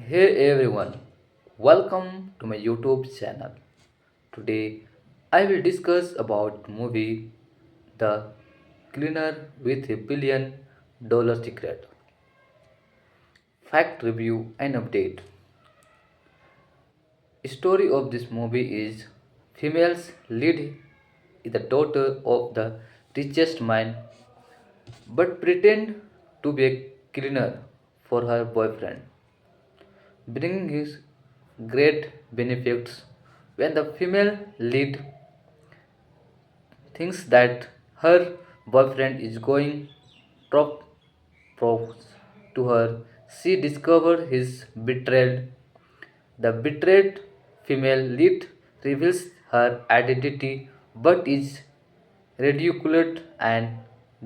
Hey everyone, welcome to my YouTube channel. Today I will discuss about movie The Cleaner with a $1 billion secret. Fact review and update. Story of this movie is female's lead is the daughter of the richest man but pretend to be a cleaner for her boyfriend, bringing his great benefits when the female lead thinks that her boyfriend is going to propose to her. She discovers his betrayal. The betrayed female lead reveals her identity but is ridiculed and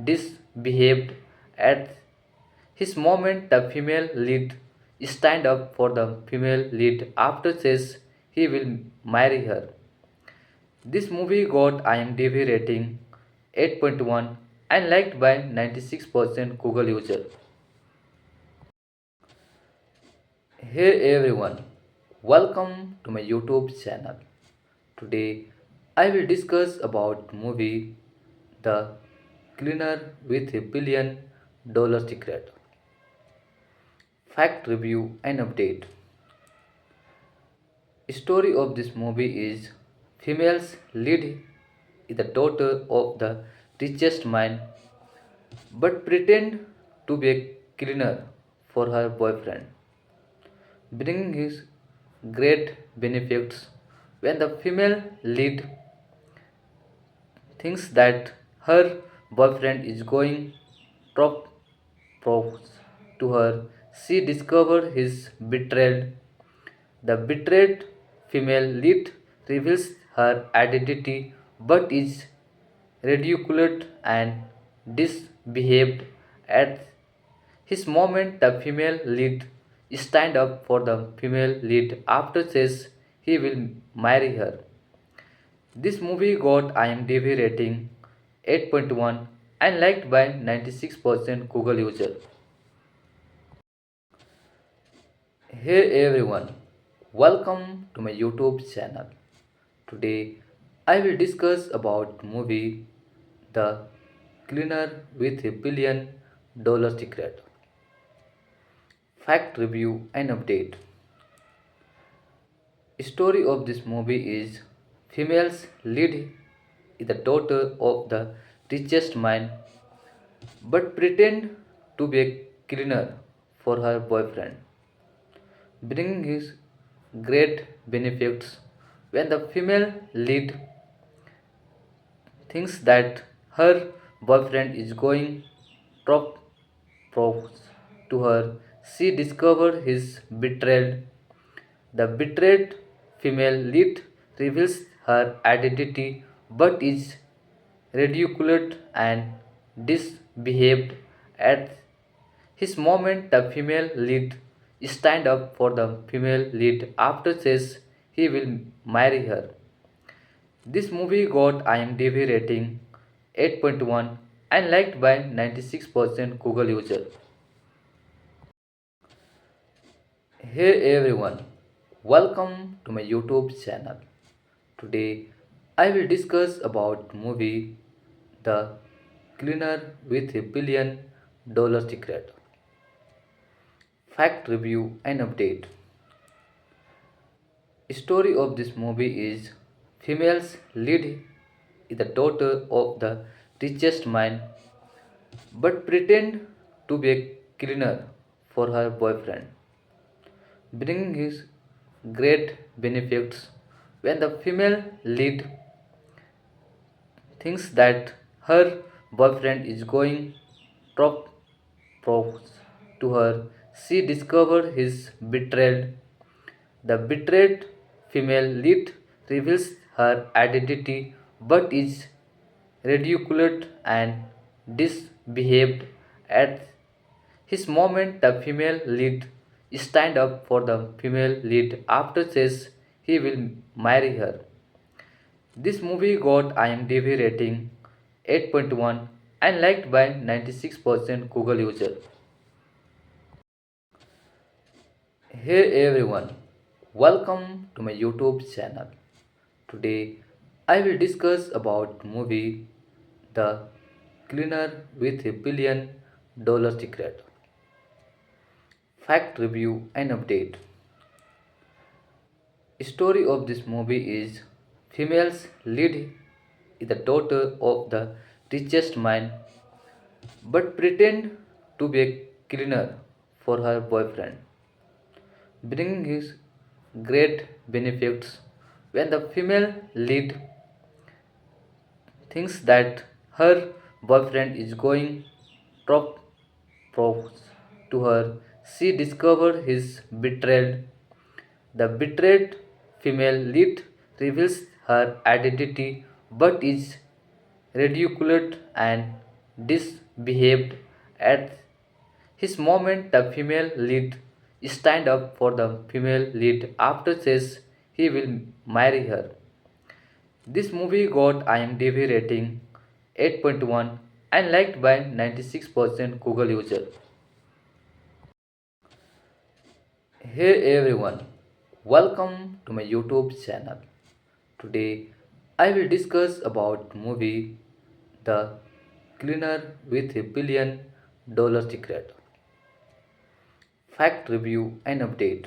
disbehaved at his moment. The female lead stand up for the female lead after says he will marry her. This movie got IMDb rating 8.1 and liked by 96% Google user. Hey everyone, welcome to my YouTube channel. Today I will discuss about movie The Cleaner with a $1 billion secret. Fact review and update. Story of this movie is female's lead is the daughter of the richest man but pretend to be a cleaner for her boyfriend, bringing his great benefits when the female lead thinks that her boyfriend is going to propose to her. She discovers his betrayal. The betrayed female lead reveals her identity but is ridiculed and disbehaved at his moment. The female lead stand up for the female lead after says he will marry her. This movie got IMDb rating 8.1 and liked by 96% Google user. Hey everyone, welcome to my YouTube channel. Today I will discuss about movie The Cleaner with a $1 billion secret. Fact review and update. Story of this movie is female's lead is the daughter of the richest man but pretend to be a cleaner for her boyfriend, bringing his great benefits when the female lead thinks that her boyfriend is going to propose to her. She discovers his betrayal. The betrayed female lead reveals her identity but is ridiculed and disbehaved at his moment. The female lead stand up for the female lead after says he will marry her. This movie got IMDb rating 8.1 and liked by 96% Google user. Hey everyone, welcome to my YouTube channel. Today I will discuss about movie The Cleaner with a $1 billion secret. Fact review and update. Story of this movie is female's lead is the daughter of the richest man but pretend to be a cleaner for her boyfriend, bringing his great benefits when the female lead thinks that her boyfriend is going to propose to her. She discovers his betrayal. The betrayed female lead reveals her identity but is ridiculed and disbehaved at his moment. The female lead stand up for the female lead after says he will marry her. This movie got IMDb rating 8.1 and liked by 96% Google user. Hey everyone, welcome to my YouTube channel. Today I will discuss about movie The Cleaner with a $1 billion secret. Fact review and update. Story of this movie is female's lead is the daughter of the richest man but pretend to be a cleaner for her boyfriend, bringing his great benefits when the female lead thinks that her boyfriend is going top propose to her. She discovers his betrayal. The betrayed female lead reveals her identity but is ridiculed and disbehaved at his moment. The female lead stand up for the female lead after says he will marry her. This movie got IMDb rating 8.1 and liked by 96% Google user. Hey everyone, welcome to my YouTube channel. Today I will discuss about movie The Cleaner with a $1 billion secret. Fact review and update.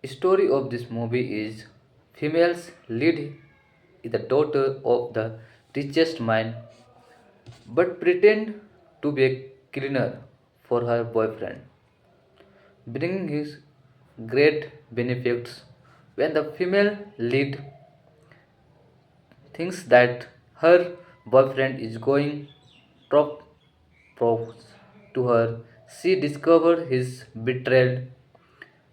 Story of this movie is female's lead is the daughter of the richest man but pretend to be a cleaner for her boyfriend, bringing his great benefits when the female lead thinks that her boyfriend is going top propose to her. She discovers his betrayal.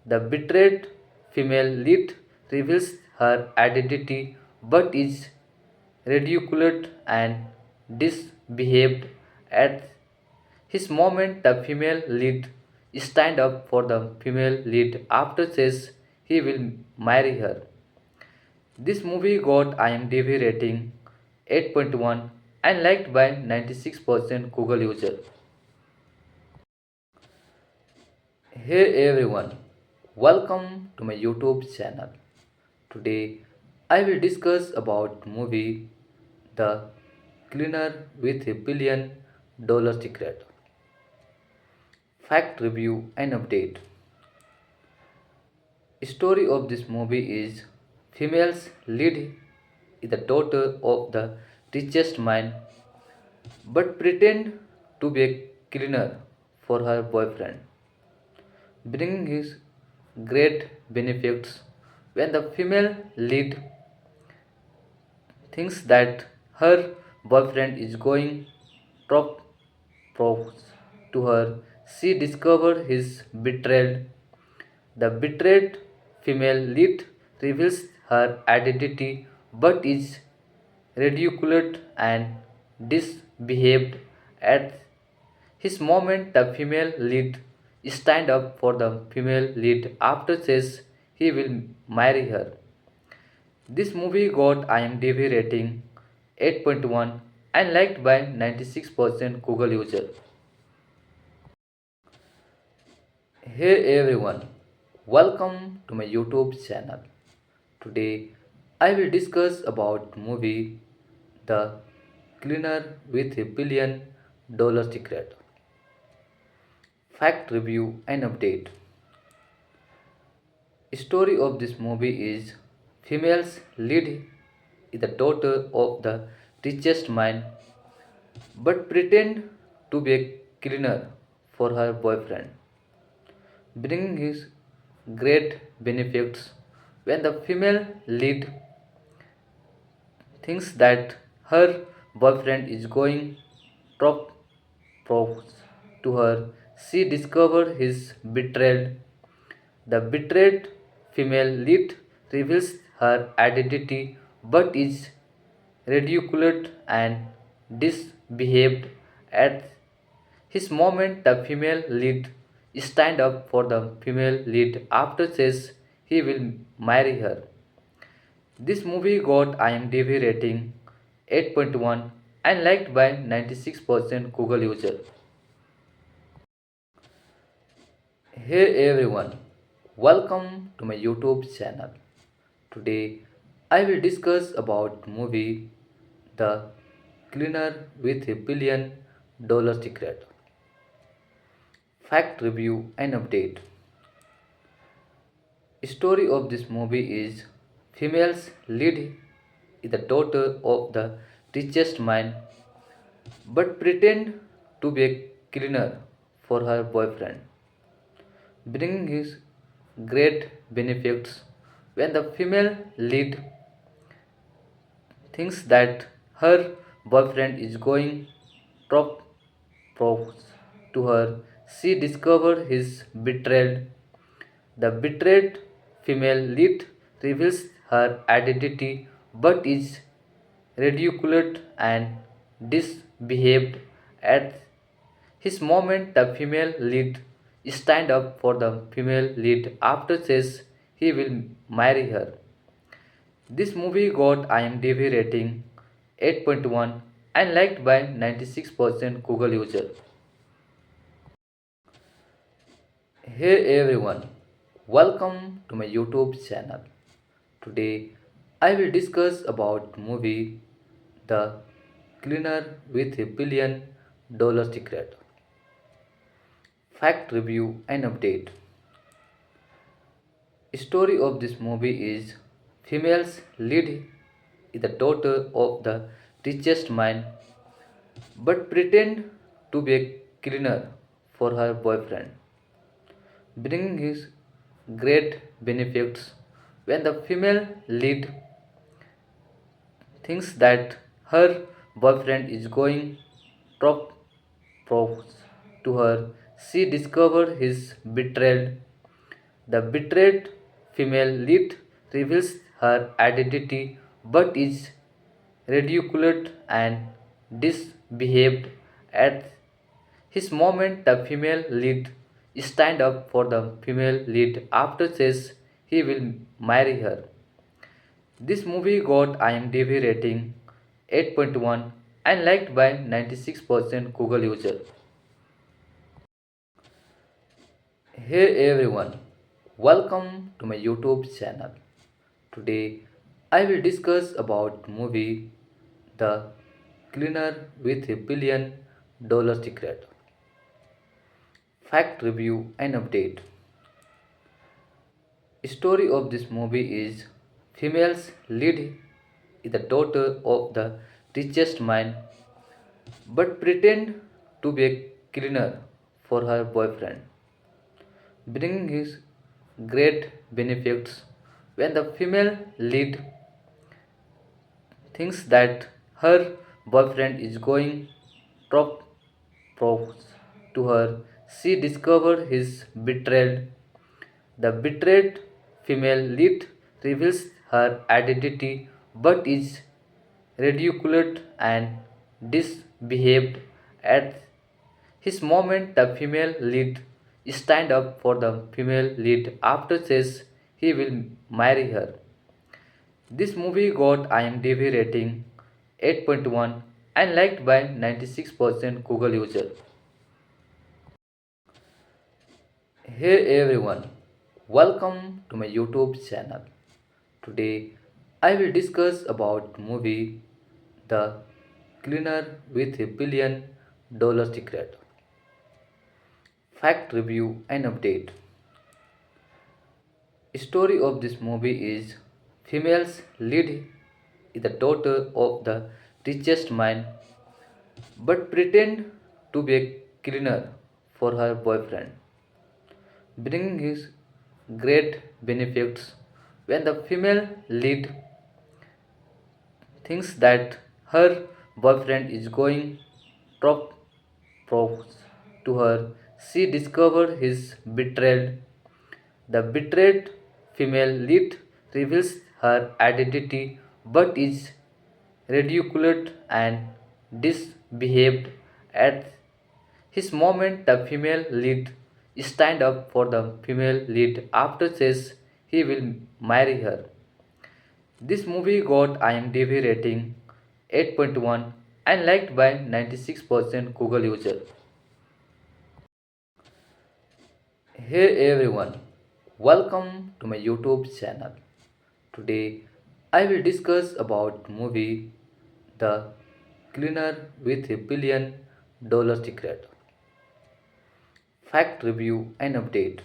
The betrayed female lead reveals her identity but is ridiculed and disbehaved at his moment. The female lead stand up for the female lead after says he will marry her. This movie got IMDb rating 8.1 and liked by 96% Google user. Hey everyone, welcome to my YouTube channel. Today I will discuss about movie The Cleaner with a $1 billion secret. Fact review and update. Story of this movie is female's lead is the daughter of the richest man but pretend to be a cleaner for her boyfriend, bringing his great benefits when the female lead thinks that her boyfriend is going top propose to her. She discovers his betrayal. The betrayed female lead reveals her identity but is ridiculed and disbehaved at his moment. The female lead stand up for the female lead after says he will marry her. This movie got IMDb rating 8.1 and liked by 96% Google user. Hey everyone, welcome to my YouTube channel. Today I will discuss about movie The Cleaner with a $1 billion secret. Fact review and update. Story of this movie is female's lead is the daughter of the richest man but pretend to be a cleaner for her boyfriend, bringing his great benefits when the female lead thinks that her boyfriend is going top propose to her. She discovers his betrayal. The betrayed female lead reveals her identity but is ridiculed and disbehaved at his moment. The female lead stand up for the female lead after says he will marry her. This movie got IMDb rating 8.1 and liked by 96% Google user. Hey everyone, welcome to my YouTube channel. Today I will discuss about movie The Cleaner with a $1 billion secret. Fact review and update. Story of this movie is female's lead is the daughter of the richest man but pretend to be a cleaner for her boyfriend, bringing his great benefits when the female lead thinks that her boyfriend is going to propose to her. She discovers his betrayal. The betrayed female lead reveals her identity but is ridiculed and disbehaved at his moment. The female lead stand up for the female lead after says he will marry her. This movie got IMDb rating 8.1 and liked by 96% Google user. Hey everyone, welcome to my YouTube channel. Today I will discuss about movie The Cleaner with a $1 billion secret. Fact review and update. Story of this movie is female's lead is the daughter of the richest man but pretend to be a cleaner for her boyfriend, bringing his great benefits when the female lead thinks that her boyfriend is going to propose to her. She discovers his betrayal. The betrayed female lead reveals her identity but is ridiculed and disbehaved at his moment. The female lead stand up for the female lead after says he will marry her. This movie got IMDb rating 8.1 and liked by 96% Google user. Hey everyone, welcome to my YouTube channel. Today I will discuss about movie The Cleaner with a $1 billion secret. Fact review and update. Story of this movie is female's lead is the daughter of the richest man but pretend to be a cleaner for her boyfriend, bringing his great benefits when the female lead thinks that her boyfriend is going to propose to her. She discovers his betrayal. The betrayed female lead reveals her identity but is ridiculed and disbehaved at his moment. The female lead stand up for the female lead after says he will marry her. This movie got IMDb rating 8.1 and liked by 96% Google user. Hey everyone, welcome to my YouTube channel. Today I will discuss about movie The Cleaner with a $1 billion secret. Fact review and update. Story of this movie is female's lead is the daughter of the richest man but pretend to be a cleaner for her boyfriend, bringing his great benefits when the female lead thinks that her boyfriend is going to propose to her. She discovers his betrayal. The betrayed female lead reveals her identity but is ridiculed and disbehaved at his moment. The female lead stand up for the female lead after says he will marry her. This movie got IMDb rating 8.1 and liked by 96% Google user. Hey everyone, welcome to my YouTube channel. Today I will discuss about movie The Cleaner with a $1 billion secret. Fact review and update.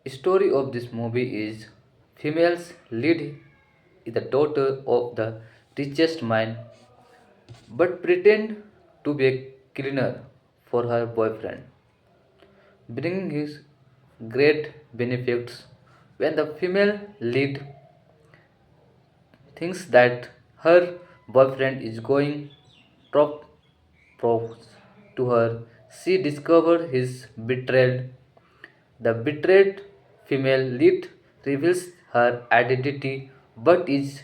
Story of this movie is female's lead is the daughter of the richest man but pretend to be a cleaner for her boyfriend, bringing his great benefits when the female lead thinks that her boyfriend is going to propose to her. She discovers his betrayal. The betrayed female lead reveals her identity but is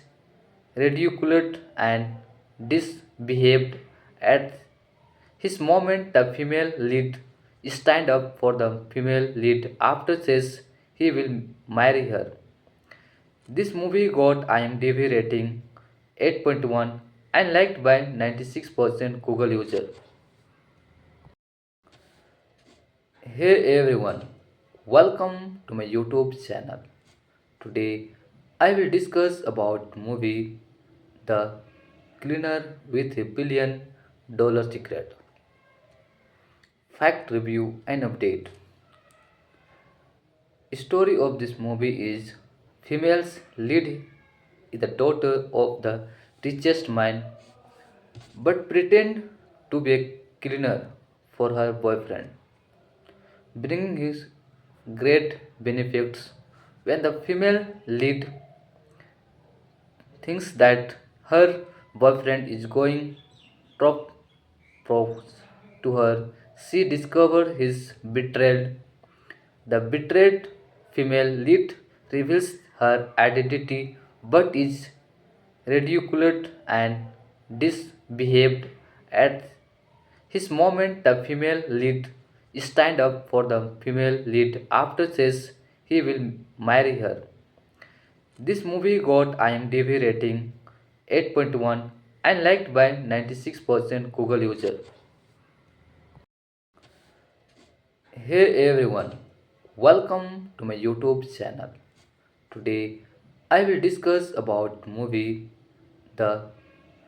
ridiculed and disbehaved at his moment. The female lead stand up for the female lead after says he will marry her. This movie got IMDb rating 8.1 and liked by 96% Google user. Hey everyone, welcome to my YouTube channel. Today I will discuss about movie The Cleaner with a $1 billion secret. Fact review and update. Story of this movie is female's lead is the daughter of the richest man but pretend to be a cleaner for her boyfriend, bringing his great benefits when the female lead thinks that her boyfriend is going to propose to her. She discovers his betrayal. The betrayed female lead reveals her identity but is ridiculed and disbehaved at his moment. The female lead stand up for the female lead after says he will marry her. This movie got IMDb rating 8.1 and liked by 96% Google user. Hey everyone, welcome to my YouTube channel. Today I will discuss about movie The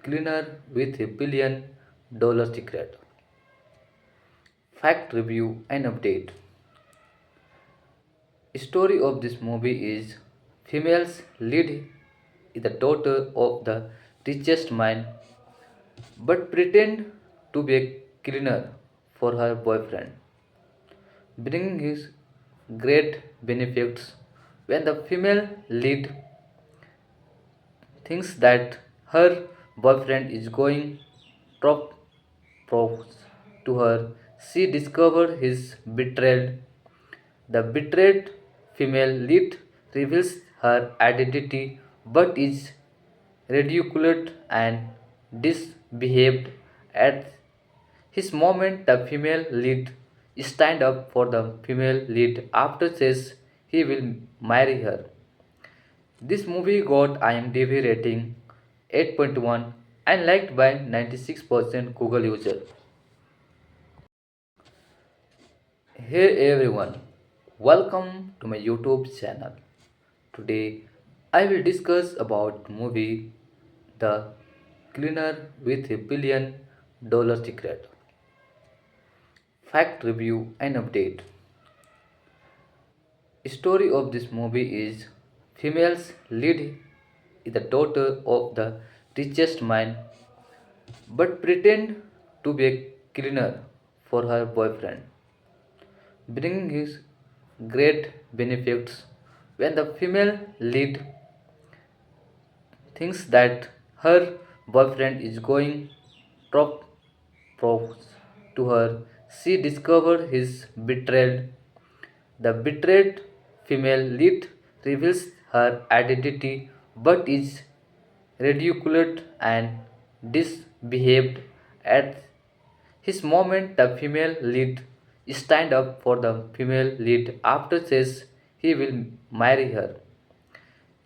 Cleaner with a $1 billion secret. Fact review and update. Story of this movie is female's lead is the daughter of the richest man but pretend to be a cleaner for her boyfriend, bringing his great benefits when the female lead thinks that her boyfriend is going to propose to her. She discovers his betrayal. The betrayed female lead reveals her identity but is ridiculed and disbehaved at his moment. The female lead stand up for the female lead after says he will marry her. This movie got IMDb rating 8.1 and liked by 96% Google user. Hey everyone, welcome to my YouTube channel. Today I will discuss about movie The Cleaner with a $1 billion secret. Fact review and update. Story of this movie is female's lead is the daughter of the richest man but pretend to be a cleaner for her boyfriend, bringing his great benefits when the female lead thinks that her boyfriend is going to propose to her. She discovers his betrayal. The betrayed female lead reveals her identity but is ridiculed and disbehaved at his moment. The female lead stand up for the female lead after says he will marry her.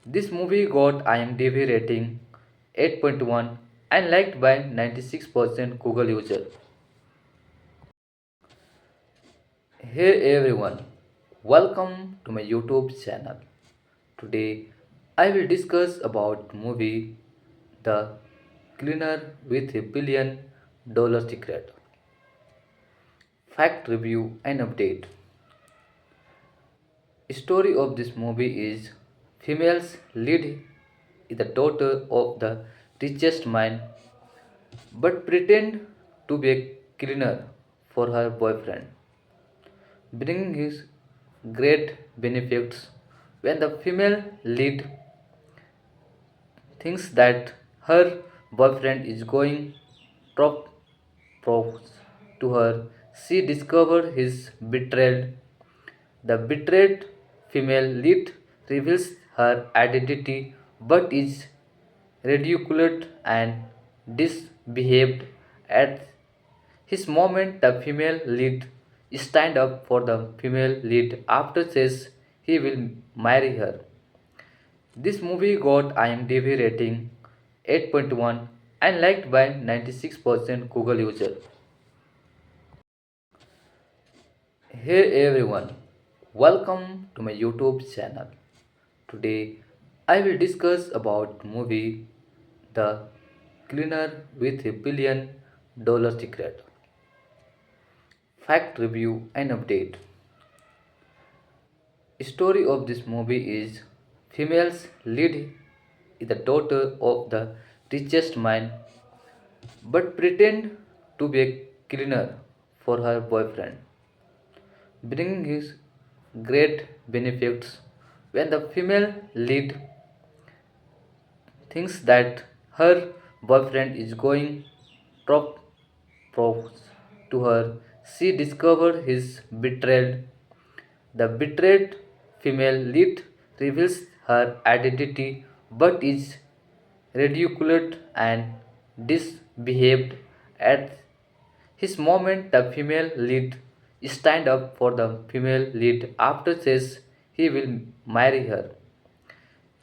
This movie got IMDb rating 8.1 and liked by 96% Google user. Hey everyone, welcome to my YouTube channel. Today I will discuss about movie The Cleaner with a $1 billion secret. Fact review and update. Story of this movie is female's lead is the daughter of the richest man but pretend to be a cleaner for her boyfriend, bringing his great benefits when the female lead thinks that her boyfriend is going top propose to her. She discovers his betrayal. The betrayed female lead reveals her identity but is ridiculed and disbehaved at his moment. The female lead stand up for the female lead after says he will marry her. This movie got IMDb rating 8.1 and liked by 96% Google user. Hey everyone, welcome to my YouTube channel. Today I will discuss about movie The Cleaner with a $1 billion secret. Fact review and update. Story of this movie is female's lead is the daughter of the richest man but pretend to be a cleaner for her boyfriend, bringing his great benefits when the female lead thinks that her boyfriend is going top propose to her. She discovers his betrayal. The betrayed female lead reveals her identity but is ridiculed and disbehaved at his moment. The female lead stand up for the female lead after says he will marry her.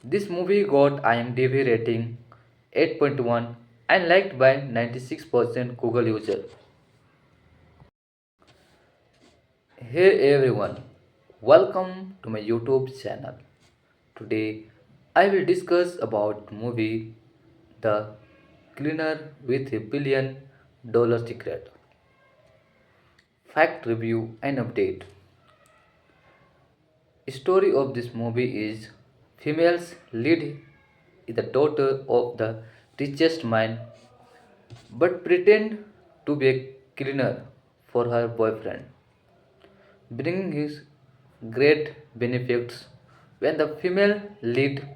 This movie got IMDb rating 8.1 and liked by 96% Google user. Hey everyone, welcome to my YouTube channel. Today I will discuss about movie The Cleaner with a $1 billion secret. Fact review and update. Story of this movie is female's lead is the daughter of the richest man but pretend to be a cleaner for her boyfriend, bringing his great benefits when the female lead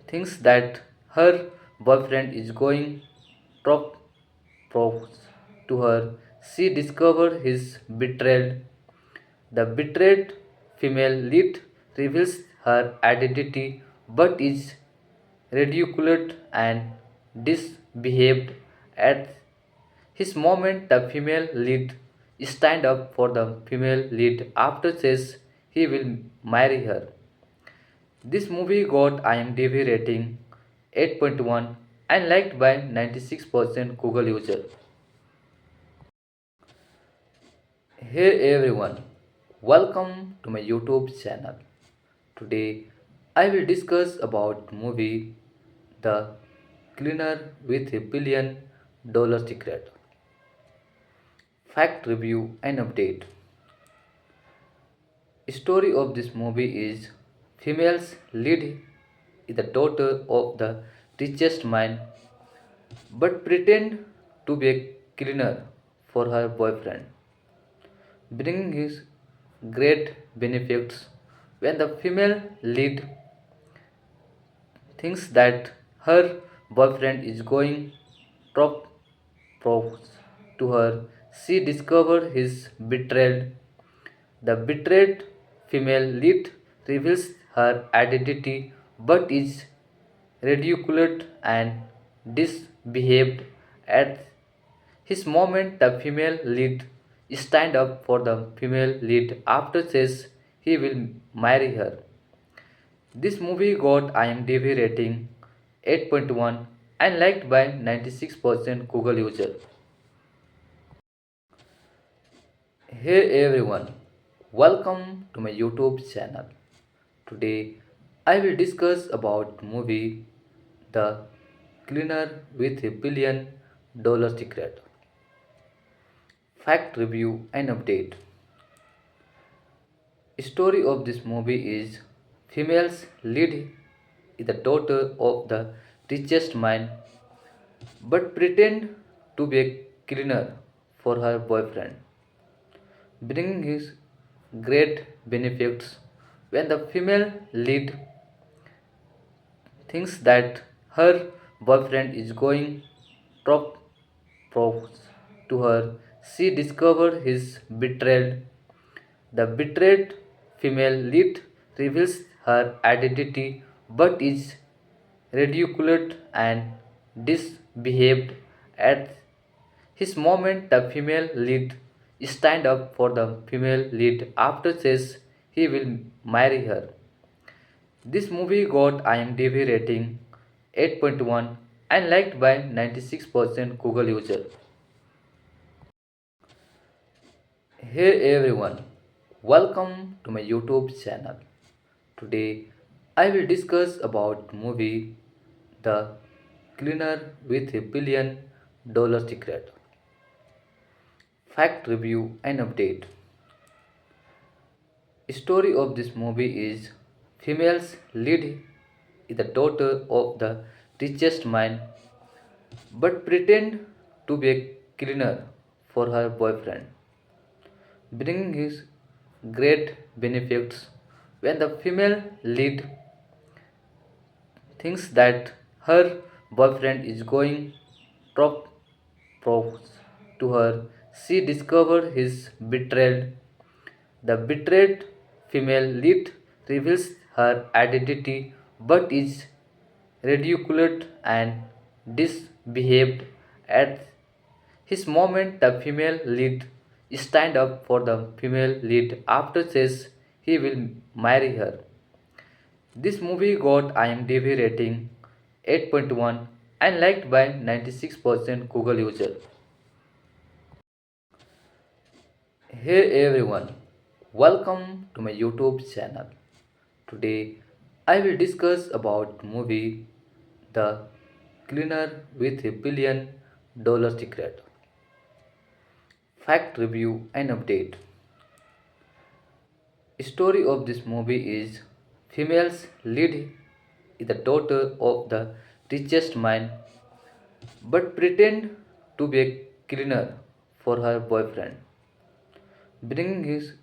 thinks that her boyfriend is going top propose to her. She discovers his betrayal. The betrayed female lead reveals her identity but is ridiculed and disbehaved at his moment. The female lead stand up for the female lead after says he will marry her. This movie got IMDb rating 8.1 and liked by 96% Google user. Hey everyone, welcome to my YouTube channel. Today I will discuss about movie The Cleaner with a $1 billion secret. Fact review and update. Story of this movie is female's lead is the daughter of the richest man but pretend to be a cleaner for her boyfriend, bringing his great benefits when the female lead thinks that her boyfriend is going top propose to her. She discovers his betrayal. The betrayed female lead reveals her identity but is ridiculed and disbehaved at his moment. The female lead stand up for the female lead after says he will marry her. This movie got IMDb rating 8.1 and liked by 96% Google user. Hey everyone, welcome to my YouTube channel. Today I will discuss about movie The Cleaner with a $1 billion secret. Fact review and update. Story of this movie is female's lead is the daughter of the richest man but pretend to be a cleaner for her boyfriend, bringing his great benefits when the female lead thinks that her boyfriend is going to propose to her. She discovers his betrayal. The betrayed female lead reveals her identity but is ridiculed and disbehaved at his moment. The female lead stand up for the female lead after says he will marry her. This movie got IMDb rating 8.1 and liked by 96% Google user. Hey everyone, welcome to my YouTube channel. Today I will discuss about movie The Cleaner with a $1 billion secret. Fact review and update. Story of this movie is female's lead is the daughter of the richest man but pretend to be a cleaner for her boyfriend, bringing his great benefits when the female lead thinks that her boyfriend is going to propose to her. She discovers his betrayal. The betrayed female lead reveals her identity but is ridiculed and disbehaved at his moment. The female lead stand up for the female lead after says he will marry her. This movie got IMDb rating 8.1 and liked by 96% Google user. Hey everyone, welcome to my YouTube channel. Today I will discuss about movie The Cleaner with a $1 billion secret. Fact review and update. Story of this movie is female's lead is the daughter of the richest man but pretend to be a cleaner for her boyfriend, bringing his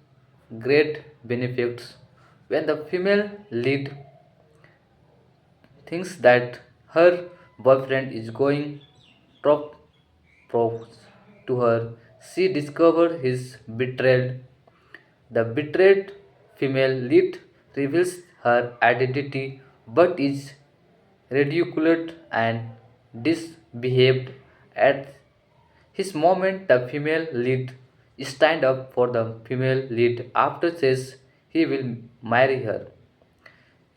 great benefits when the female lead thinks that her boyfriend is going to propose to her. She discovers his betrayal. The betrayed female lead reveals her identity but is ridiculed and disbehaved at his moment. The female lead stand up for the female lead after says he will marry her.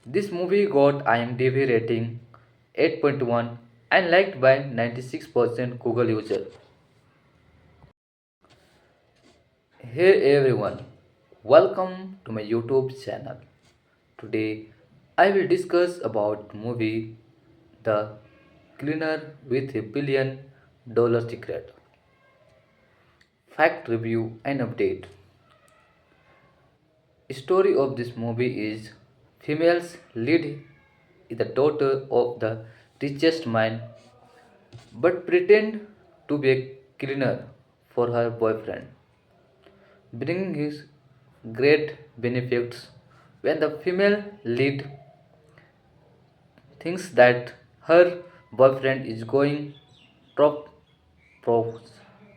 This movie got IMDb rating 8.1 and liked by 96% Google user. Hey everyone, welcome to my YouTube channel. Today I will discuss about movie The Cleaner with a $1 billion secret. Fact review and update. Story of this movie is female's lead is the daughter of the richest man but pretend to be a cleaner for her boyfriend, bringing his great benefits when the female lead thinks that her boyfriend is going to propose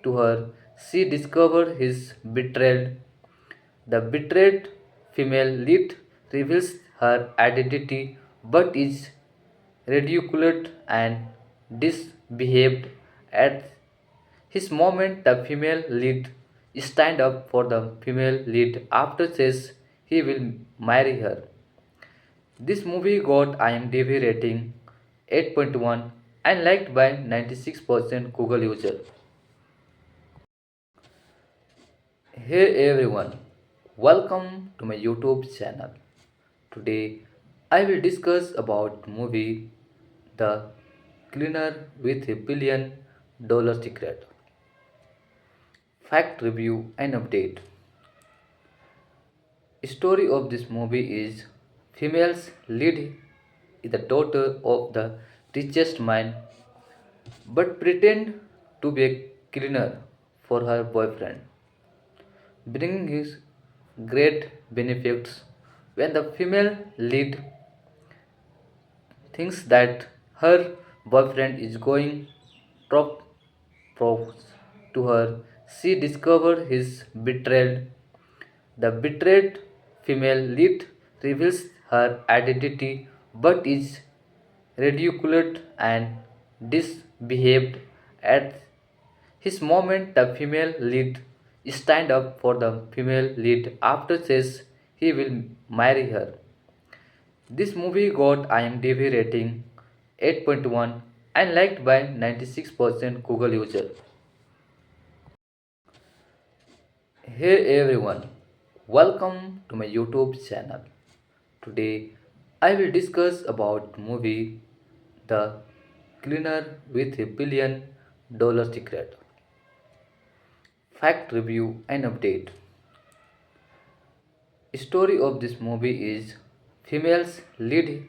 to her. She discovers his betrayal. The betrayed female lead reveals her identity but is ridiculed and disbehaved at his moment. The female lead stand up for the female lead after says he will marry her. This movie got IMDb rating 8.1 and liked by 96% Google user. Hey everyone, welcome to my YouTube channel. Today I will discuss about movie The Cleaner with a $1 billion secret. Fact review and update. Story of this movie is female's lead is the daughter of the richest man but pretend to be a cleaner for her boyfriend, bringing his great benefits when the female lead thinks that her boyfriend is going to propose to her. She discovers his betrayal. The betrayed female lead reveals her identity but is ridiculed and disbehaved at his moment. The female lead stand up for the female lead after says he will marry her. This movie got IMDb rating 8.1 and liked by 96% Google user. Hey everyone, welcome to my YouTube channel. Today I will discuss about movie The Cleaner with a $1 billion secret. Fact review and update. Story of this movie is female's lead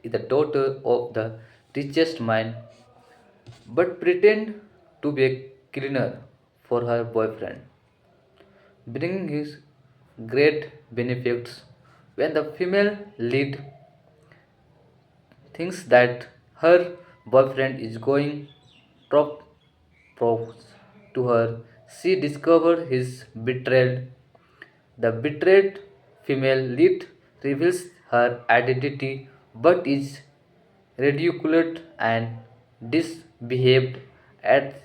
is the daughter of the richest man but pretend to be a cleaner for her boyfriend, bringing his great benefits when the female lead thinks that her boyfriend is going to propose to her. She discovers his betrayal. The betrayed female lead reveals her identity but is ridiculed and disbehaved at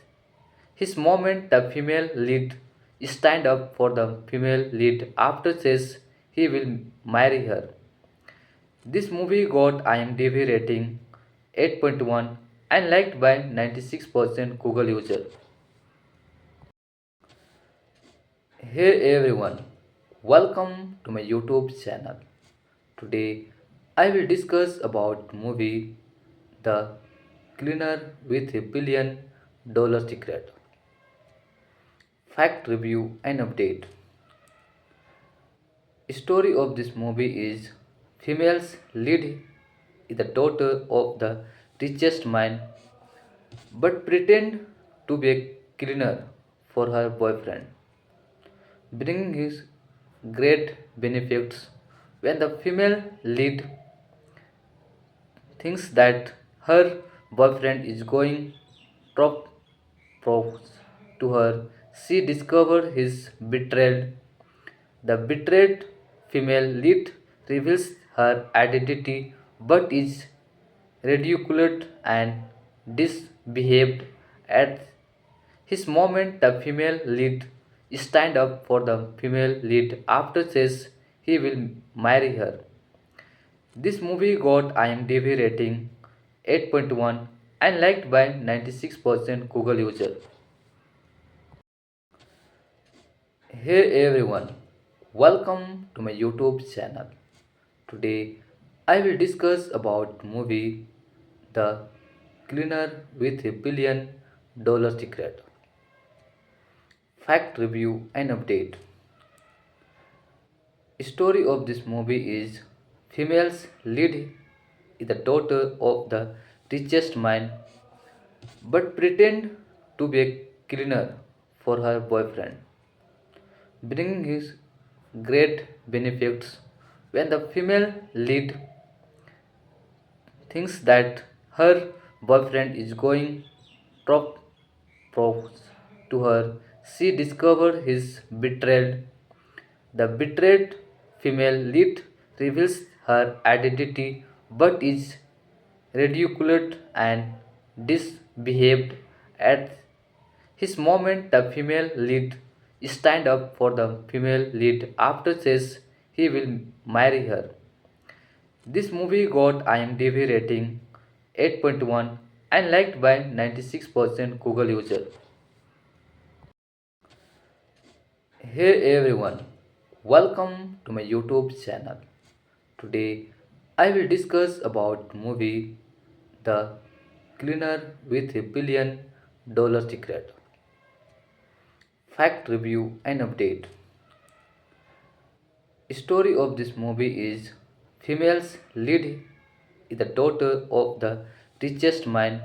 his moment. The female lead stand up for the female lead after says he will marry her. This movie got IMDb rating 8.1 and liked by 96% Google user. Hey everyone, welcome to my YouTube channel. Today I will discuss about movie The Cleaner with a $1 billion secret. Fact review and update. Story of this movie is female's lead is the daughter of the richest man but pretend to be a cleaner for her boyfriend, bringing his great benefits when the female lead thinks that her boyfriend is going to propose to her. She discovers his betrayal. The betrayed female lead reveals her identity but is ridiculed and disbehaved at his moment. The female lead stand up for the female lead after says he will marry her. This movie got IMDb rating 8.1 and liked by 96% Google user. Hey everyone, welcome to my YouTube channel. Today I will discuss about movie The Cleaner with a $1 billion secret. Fact review and update. Story of this movie is female's lead is the daughter of the richest man but pretend to be a cleaner for her boyfriend, bringing his great benefits when the female lead thinks that her boyfriend is going to propose to her. She discovers his betrayal. The betrayed female lead reveals her identity but is ridiculed and disbehaved at his moment. The female lead stand up for the female lead after says he will marry her. This movie got IMDb rating 8.1 and liked by 96% Google user. Hey everyone, welcome to my YouTube channel. Today I will discuss about movie The Cleaner with a $1 billion secret. Fact review and update. Story of this movie is female's lead is the daughter of the richest man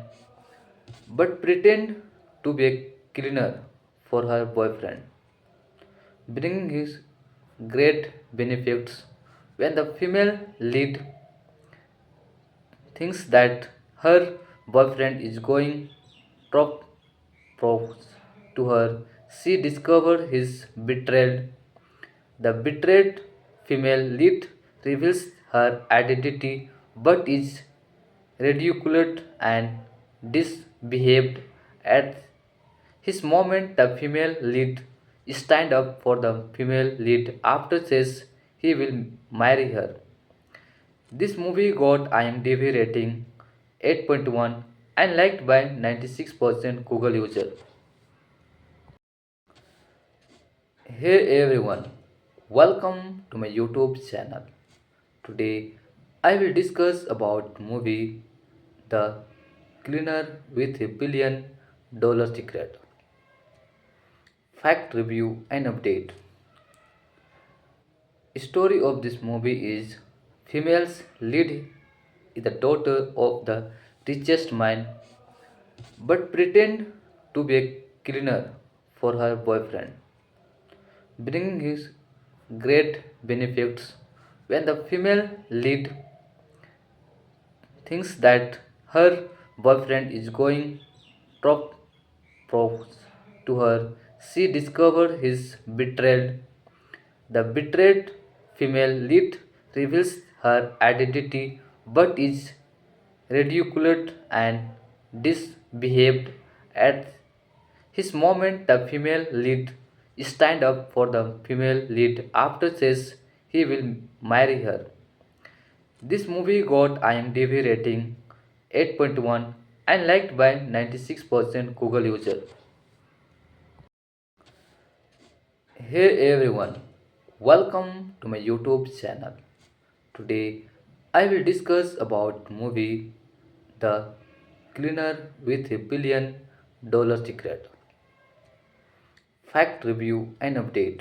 but pretend to be a cleaner for her boyfriend, bringing his great benefits when the female lead thinks that her boyfriend is going top propose to her. She discovers his betrayal. The betrayed female lead reveals her identity but is ridiculed and disbehaved at his moment. The female lead stand up for the female lead after says he will marry her. This movie got IMDb rating 8.1 and liked by 96% Google user. Hey everyone, welcome to my YouTube channel. Today I will discuss about movie The Cleaner with a $1 billion secret. Fact review and update. Story of this movie is female's lead is the daughter of the richest man but pretend to be a cleaner for her boyfriend, bringing his great benefits when the female lead thinks that her boyfriend is going top propose to her. She discovers his betrayal. The betrayed female lead reveals her identity but is ridiculed and disbehaved at his moment. The female lead stand up for the female lead after says he will marry her. This movie got IMDb rating 8.1 and liked by 96% Google user. Hey everyone, welcome to my YouTube channel. Today I will discuss about movie The Cleaner with a $1 billion secret. Fact review and update.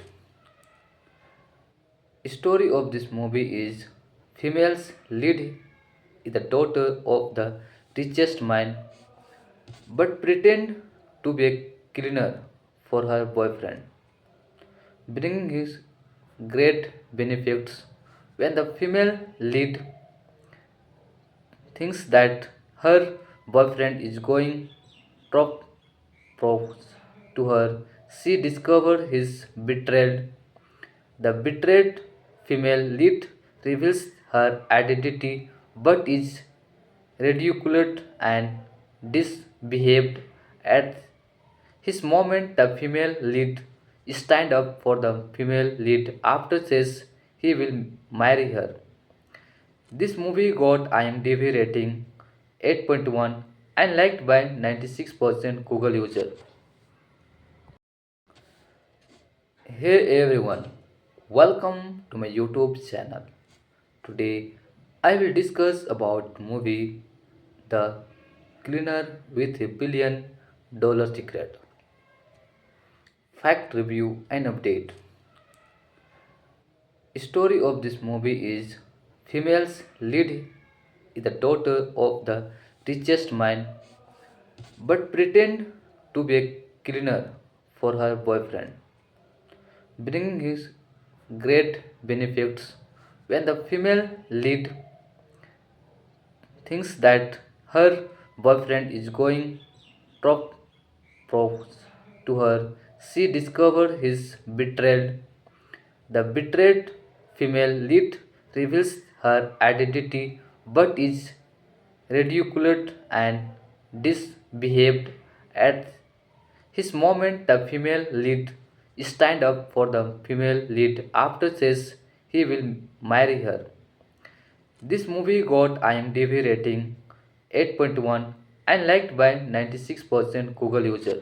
Story of this movie is female's lead is the daughter of the richest man but pretend to be a cleaner for her boyfriend, bringing his great benefits when the female lead thinks that her boyfriend is going top propose to her. She discovers his betrayal. The betrayed female lead reveals her identity but is ridiculed and disbehaved at his moment. The female lead stand up for the female lead after says he will marry her. This movie got IMDb rating 8.1 and liked by 96% Google user. Hey everyone, welcome to my YouTube channel. Today I will discuss about movie The Cleaner with a $1 billion secret. Fact review and update. Story of this movie is female's lead is the daughter of the richest man but pretend to be a cleaner for her boyfriend, bringing his great benefits when the female lead thinks that her boyfriend is going top propose to her. She discovers his betrayal. The betrayed female lead reveals her identity but is ridiculed and disbehaved at his moment. The female lead stand up for the female lead after says he will marry her. This movie got IMDb rating 8.1 and liked by 96% Google user.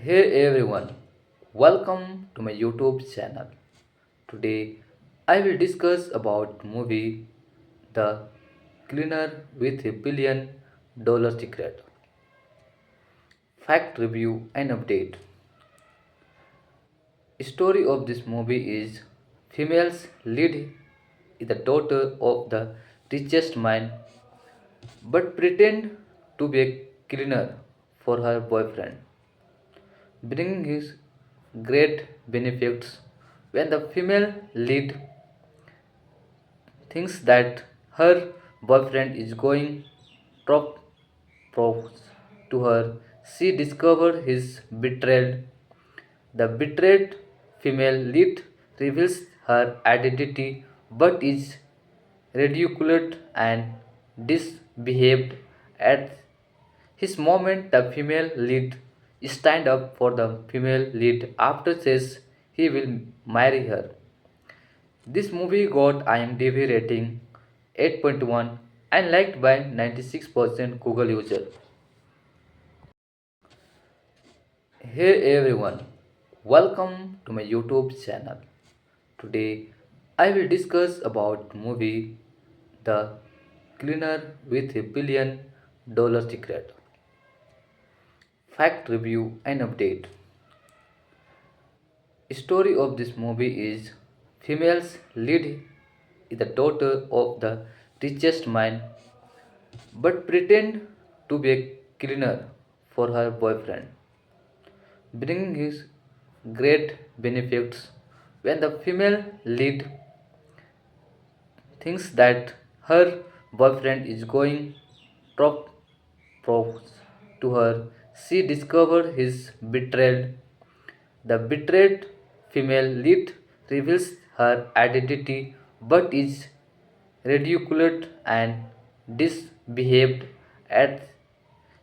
Hey everyone, welcome to my YouTube channel. Today I will discuss about movie The Cleaner with a $1 billion secret. Fact review and update. Story of this movie is female's lead is the daughter of the richest man but pretend to be a cleaner for her boyfriend, bringing his great benefits when the female lead thinks that her boyfriend is going to propose to her. She discovers his betrayal. The betrayed female lead reveals her identity but is ridiculed and disbehaved at his moment. The female lead stand up for the female lead after says he will marry her. This movie got IMDb rating 8.1 and liked by 96% Google user. Hey everyone, welcome to my YouTube channel. Today I will discuss about movie The Cleaner with a $1 billion secret. Fact review and update. Story of this movie is female's lead is the daughter of the richest man but pretend to be a cleaner for her boyfriend, bringing his great benefits when the female lead thinks that her boyfriend is going to propose to her. She discovers his betrayal. The betrayed female lead reveals her identity but is ridiculed and disbehaved at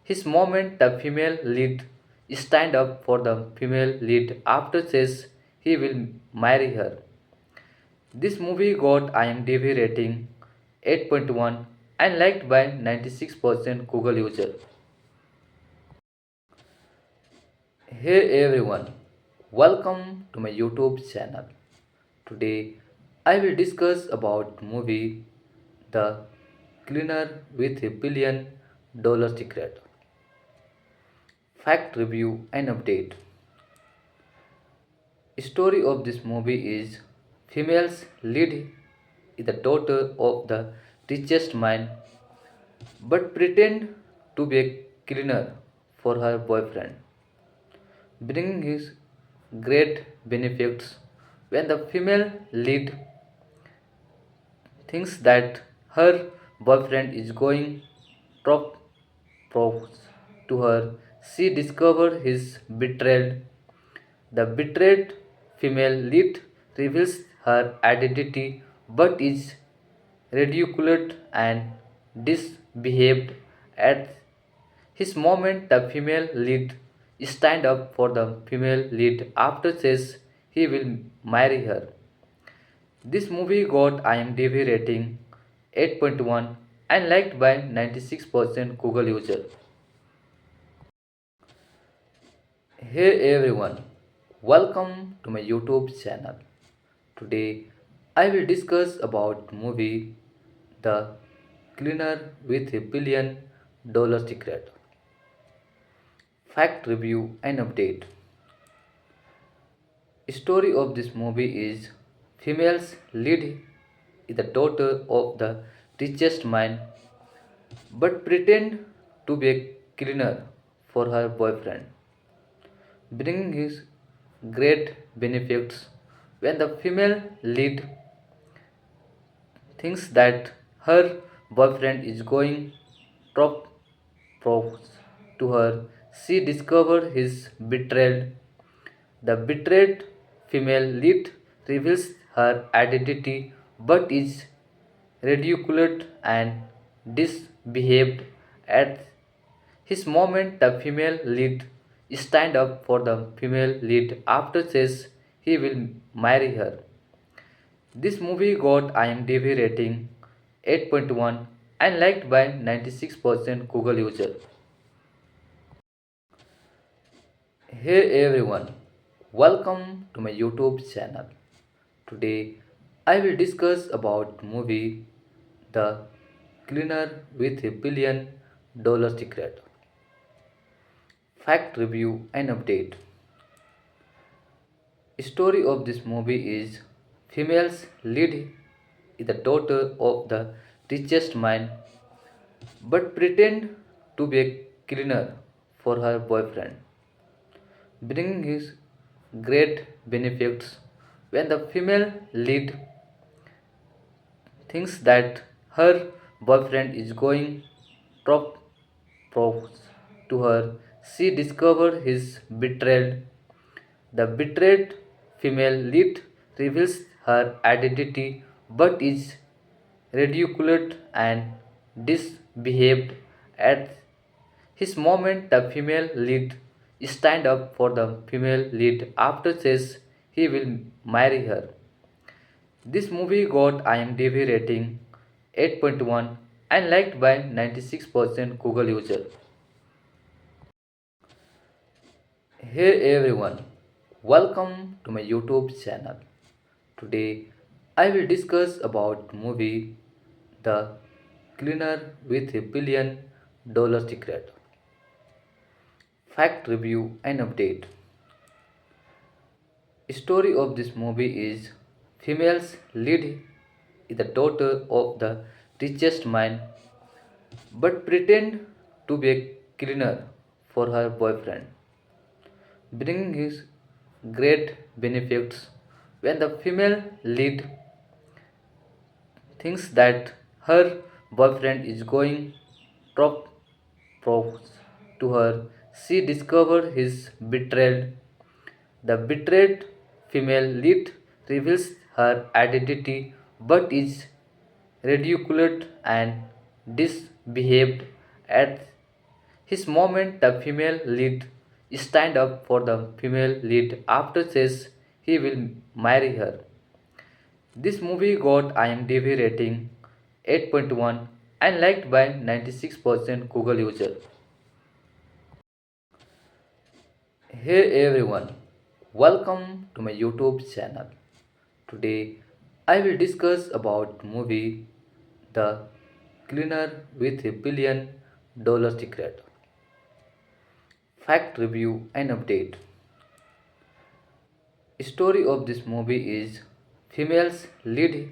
his moment. The female lead stand up for the female lead after says he will marry her. This movie got IMDb rating 8.1 and liked by 96% Google user. Hey everyone, welcome to my YouTube channel. Today I will discuss about movie The Cleaner with a $1 billion secret. Fact review and update. Story of this movie is female's lead is the daughter of the richest man but pretend to be a cleaner for her boyfriend, bringing his great benefits when the female lead thinks that her boyfriend is going to propose to her. She discovers his betrayal. The betrayed female lead reveals her identity but is ridiculed and disbehaved at his moment. The female lead stand up for the female lead after says he will marry her. This movie got IMDb rating 8.1 and liked by 96% Google user. Hey everyone, welcome to my YouTube channel. Today I will discuss about movie The Cleaner with a $1 billion secret. Fact review and update. Story of this movie is female's lead is the daughter of the richest man but pretend to be a cleaner for her boyfriend, bringing his great benefits when the female lead thinks that her boyfriend is going to propose to her. She discovers his betrayal. The betrayed female lead reveals her identity but is ridiculed and disbehaved at his moment. The female lead stand up for the female lead after says he will marry her. This movie got IMDb rating 8.1 and liked by 96% Google user. Hey everyone, welcome to my YouTube channel. Today I will discuss about movie The Cleaner with a $1 billion secret. Fact review and update. Story of this movie is female's lead is the daughter of the richest man but pretend to be a cleaner for her boyfriend, bringing his great benefits when the female lead thinks that her boyfriend is going to propose to her. She discovers his betrayal. The betrayed female lead reveals her identity but is ridiculed and disbehaved at his moment. The female lead stand up for the female lead after says he will marry her. This movie got IMDb rating 8.1 and liked by 96% Google user. Hey everyone, welcome to my YouTube channel. Today I will discuss about movie The Cleaner with a $1 billion secret. Fact review and update. Story of this movie is female's lead is the daughter of the richest man but pretend to be a cleaner for her boyfriend, bringing his great benefits when the female lead thinks that her boyfriend is going to propose to her. She discovers his betrayal. The betrayed female lead reveals her identity but is ridiculed and disbehaved at his moment. The female lead stand up for the female lead after says he will marry her. This movie got IMDb rating 8.1 and liked by 96% Google user. Hey everyone, welcome to my YouTube channel. Today I will discuss about movie The Cleaner with a $1 billion secret. Fact review and update. Story of this movie is female's lead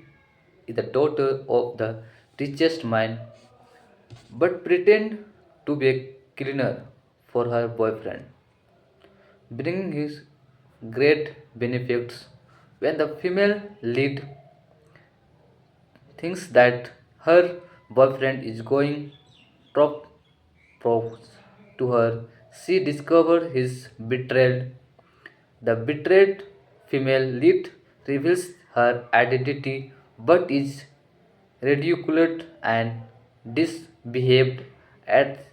is the daughter of the richest man but pretend to be a cleaner for her boyfriend, bringing his great benefits when the female lead thinks that her boyfriend is going to propose to her. She discovers his betrayal. The betrayed female lead reveals her identity but is ridiculed and disbehaved at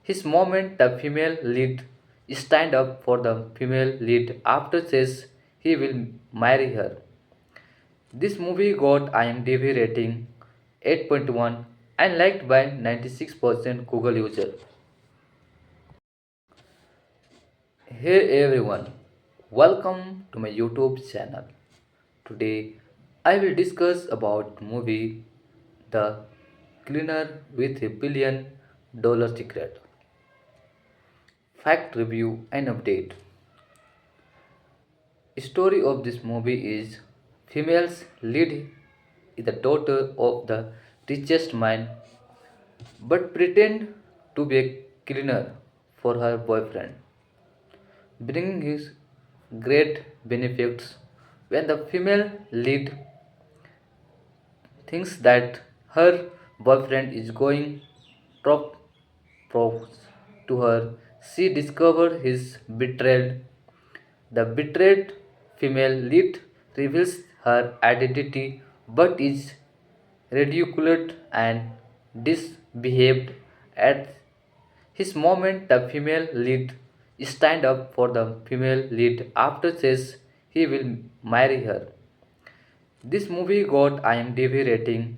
his moment. The female lead stand up for the female lead after says he will marry her. This movie got IMDb rating 8.1 and liked by 96% Google user. Hey everyone, welcome to my YouTube channel. Today I will discuss about movie The Cleaner with a $1 billion secret. Fact review and update. Story of this movie is female's lead is the daughter of the richest man but pretend to be a cleaner for her boyfriend, bringing his great benefits when the female lead thinks that her boyfriend is going to propose to her. She discovers his betrayal. The betrayed female lead reveals her identity but is ridiculed and disbehaved at his moment. The female lead stand up for the female lead after says he will marry her. This movie got IMDb rating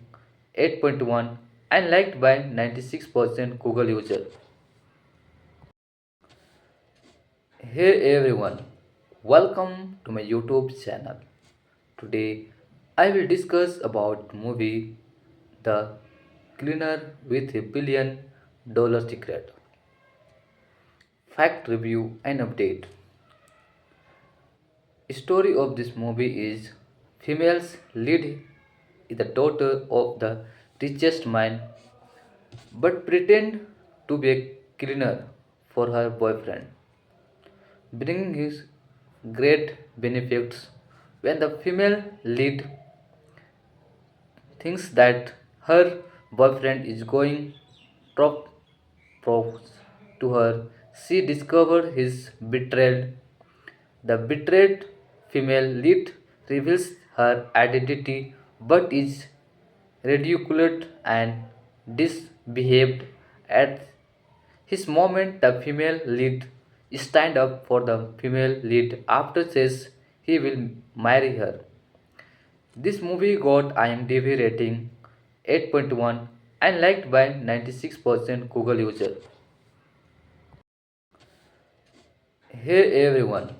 8.1 and liked by 96% Google user. Hey everyone, welcome to my YouTube channel. Today I will discuss about movie The Cleaner with a $1 billion secret. Fact review and update. Story of this movie is female's lead is the daughter of the richest man but pretend to be a cleaner for her boyfriend, bringing his great benefits when the female lead thinks that her boyfriend is going to propose to her. She discovers his betrayal. The betrayed female lead reveals her identity but is ridiculed and disbehaved at his moment. The female lead stand up for the female lead after says he will marry her. This movie got IMDb rating 8.1 and liked by 96% Google user. Hey everyone,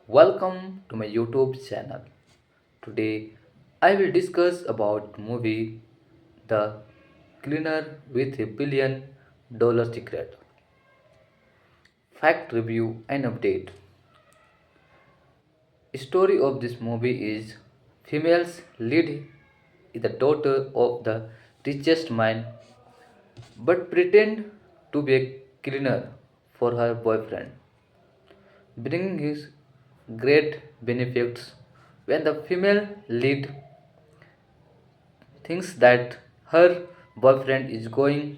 welcome to my YouTube channel. Today I will discuss about movie The Cleaner with a $1 billion secret. Fact review and update. Story of this movie is female's lead is the daughter of the richest man but pretend to be a cleaner for her boyfriend, bringing his great benefits when the female lead thinks that her boyfriend is going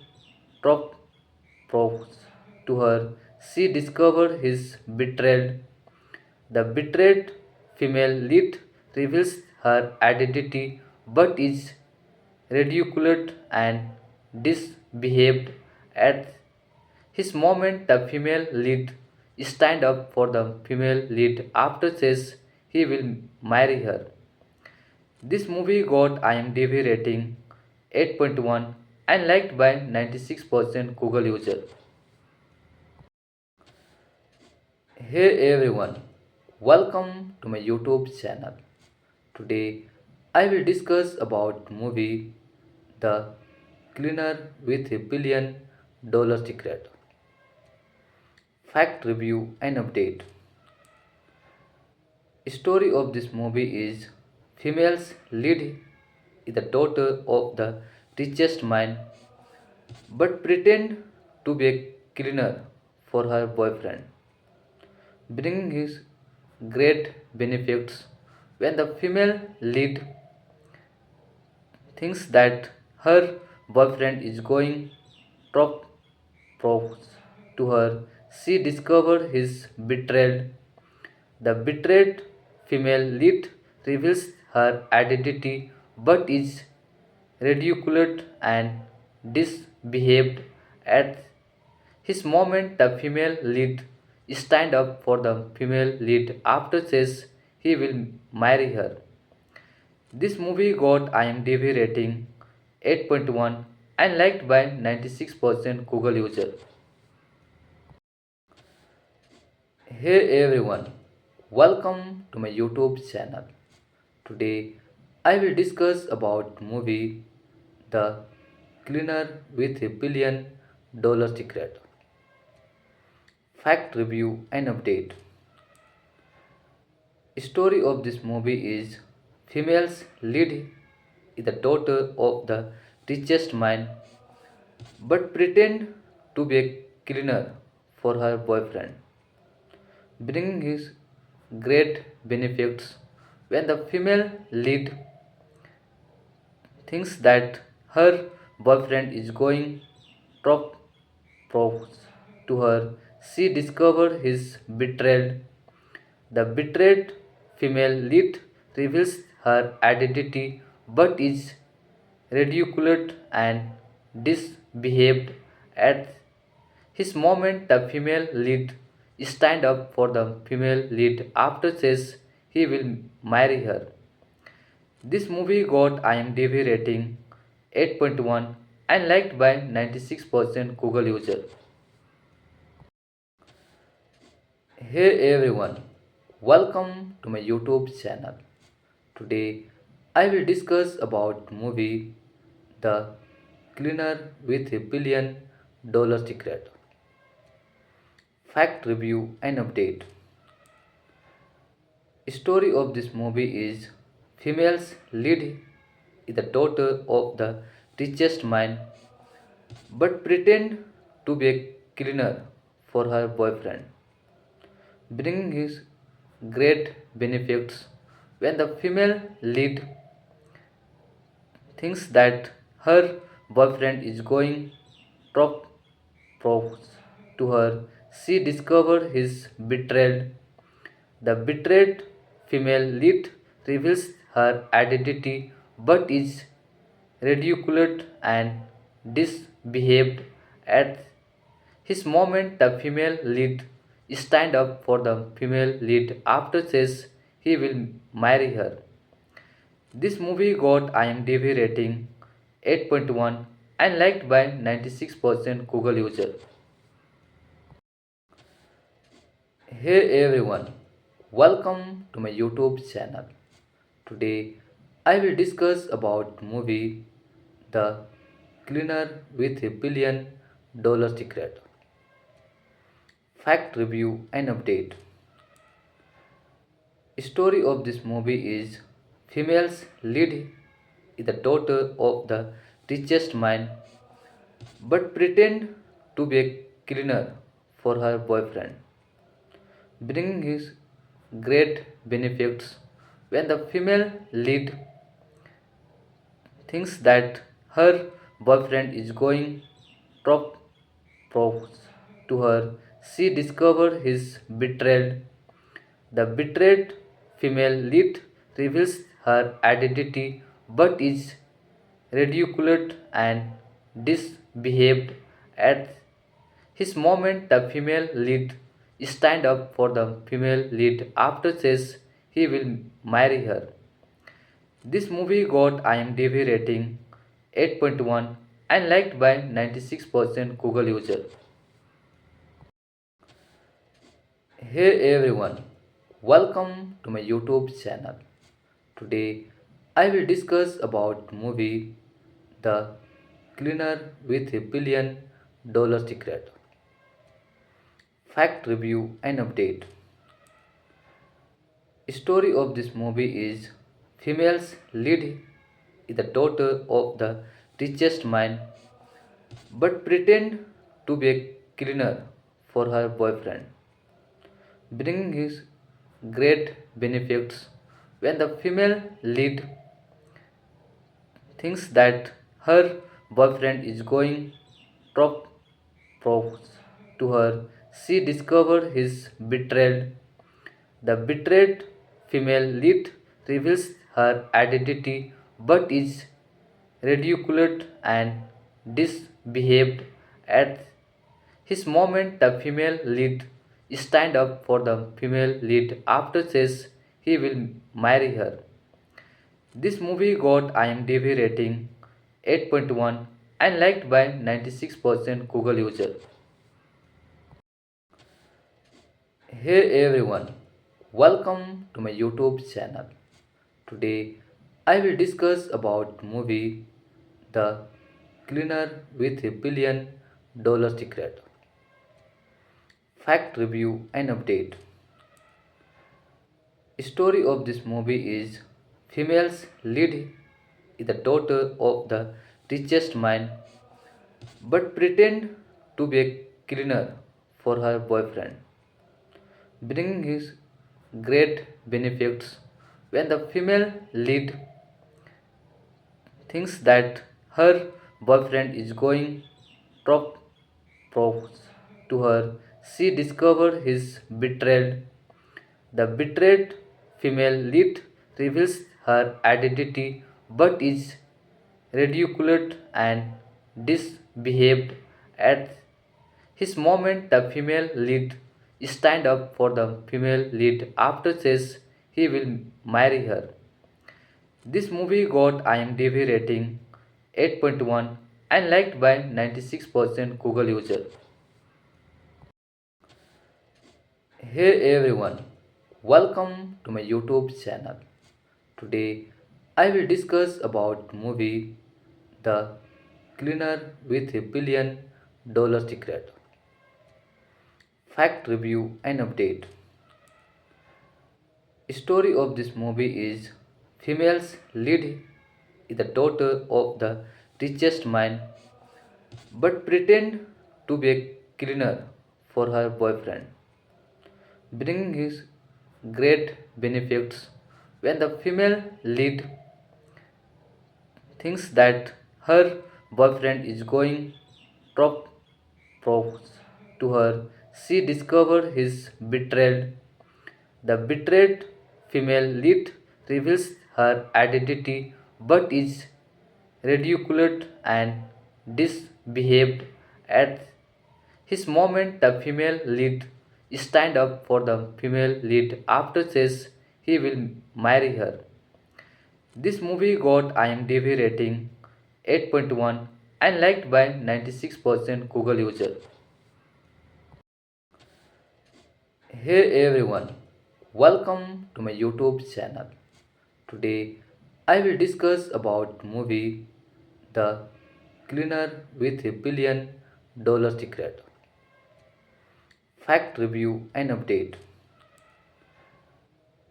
to propose to her. She discovers his betrayal. The betrayed female lead reveals her identity but is ridiculed and disbehaved at his moment. The female lead stand up for the female lead after says he will marry her. This movie got IMDb rating 8.1 and liked by 96% Google user. Hey everyone, welcome to my YouTube channel. Today I will discuss about movie The Cleaner with a $1 billion secret. Fact review and update. Story of this movie is female's lead is the daughter of the richest man but pretend to be a cleaner for her boyfriend, bringing his great benefits when the female lead thinks that her boyfriend is going to propose to her. She discovers his betrayal. The betrayed female lead reveals her identity but is ridiculed and disbehaved at his moment. The female lead stand up for the female lead after says he will marry her. This movie got IMDb rating 8.1 and liked by 96% Google user. Hey everyone, welcome to my YouTube channel. Today I will discuss about movie The Cleaner with a $1 billion secret. Fact review and update. Story of this movie is female's lead is the daughter of the richest man but pretend to be a cleaner for her boyfriend, bringing his great benefits when the female lead thinks that her boyfriend is going to propose to her. She discovers his betrayal. The betrayed female lead reveals her identity but is ridiculed and disbehaved at his moment. The female lead stand up for the female lead after says he will marry her. This movie got IMDb rating 8.1 and liked by 96% Google user. Hey everyone, welcome to my YouTube channel. Today I will discuss about movie The Cleaner with a $1 billion secret. Fact review and update. Story of this movie is female's lead is the daughter of the richest man but pretend to be a cleaner for her boyfriend, bringing his great benefits when the female lead thinks that her boyfriend is going to propose to her. She discovers his betrayal. The betrayed female lead reveals her identity but is ridiculed and disbehaved at his moment. The female lead stand up for the female lead after says he will marry her. This movie got IMDb rating 8.1 and liked by 96% Google user. Hey everyone, welcome to my YouTube channel. Today I will discuss about movie The Cleaner with a $1 billion secret. Fact review and update. Story of this movie is female's lead is the daughter of the richest man but pretend to be a cleaner for her boyfriend, bringing his great benefits when the female lead thinks that her boyfriend is going to propose to her. She discovers his betrayal. The betrayed female lead reveals her identity but is ridiculed and disbehaved at his moment. The female lead stand up for the female lead after says he will marry her. This movie got IMDb rating 8.1 and liked by 96% Google user. Hey everyone, welcome to my YouTube channel. Today I will discuss about movie The Cleaner with a $1 billion secret. Fact review and update. Story of this movie is female's lead is the daughter of the richest man but pretend to be a cleaner for her boyfriend, bringing his great benefits when the female lead thinks that her boyfriend is going to propose to her. She discovers his betrayal. The betrayed female lead reveals her identity but is ridiculed and disbehaved at his moment. The female lead stand up for the female lead after says he will marry her. This movie got IMDb rating 8.1 and liked by 96% Google user. Hey everyone, welcome to my YouTube channel. Today I will discuss about movie The Cleaner with a $1 billion secret. Fact review and update. Story of this movie is female's lead is the daughter of the richest man but pretend to be a cleaner for her boyfriend, bringing his great benefits when the female lead thinks that her boyfriend is going to propose to her. She discovers his betrayal. The betrayed female lead reveals her identity but is ridiculed and disbehaved at his moment. The female lead stand up for the female lead after says he will marry her. This movie got IMDb rating 8.1 and liked by 96% Google user. Hey everyone, welcome to my YouTube channel. Today I will discuss about movie The Cleaner with a $1 billion secret. Fact review and update. Story of this movie is female's lead is the daughter of the richest man but pretend to be a cleaner for her boyfriend, bringing his great benefits when the female lead thinks that her boyfriend is going top props to her. She discovers his betrayal. The betrayed female lead reveals her identity but is ridiculed and disbehaved at his moment. The female lead stand up for the female lead after says he will marry her. This movie got IMDb rating 8.1 and liked by 96% Google user. Hey everyone, welcome to my YouTube channel. Today I will discuss about movie The Cleaner with a $1 billion secret. Fact review and update.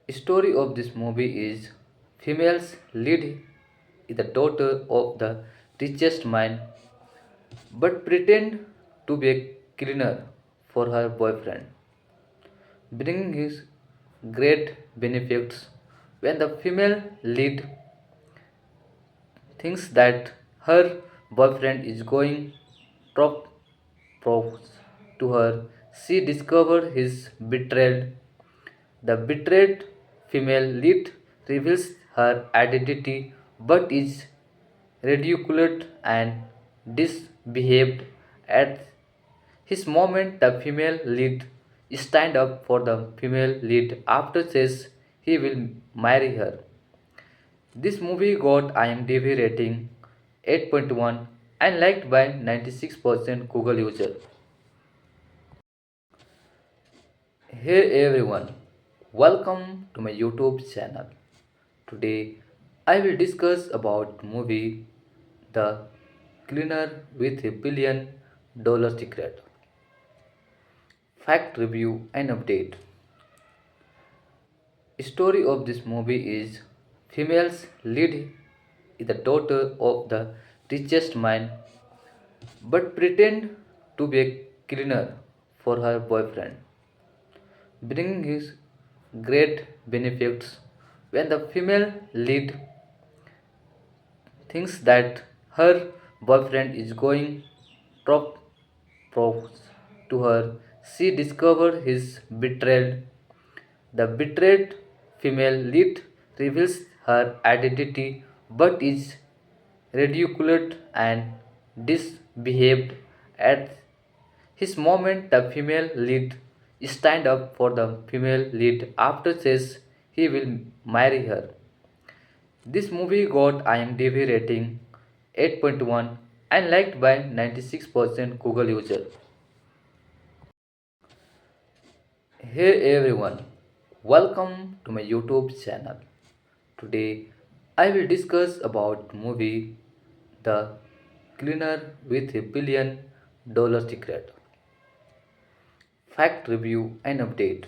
Story of this movie is female's lead is the daughter of the richest man but pretend to be a cleaner for her boyfriend, bringing his great benefits when the female lead thinks that her boyfriend is going top props to her. She discovers his betrayal. The betrayed female lead reveals her identity but is ridiculed and disbehaved at his moment. The female lead stand up for the female lead after says he will marry her. This movie got IMDb rating 8.1 and liked by 96% Google user. Hey everyone, welcome to my YouTube channel. Today I will discuss about movie The Cleaner with a $1 billion secret. Fact review and update. Story of this movie is female's lead is the daughter of the richest man but pretend to be a cleaner for her boyfriend, bringing his great benefits when the female lead thinks that her boyfriend is going top props to her. She discovers his betrayal. The betrayed female lead reveals her identity but is ridiculed and disbehaved at his moment. The female lead stand up for the female lead after says he will marry her. This movie got IMDb rating 8.1 and liked by 96% Google user. Hey everyone, welcome to my YouTube channel. Today I will discuss about movie The Cleaner with a $1 billion secret. Fact review and update.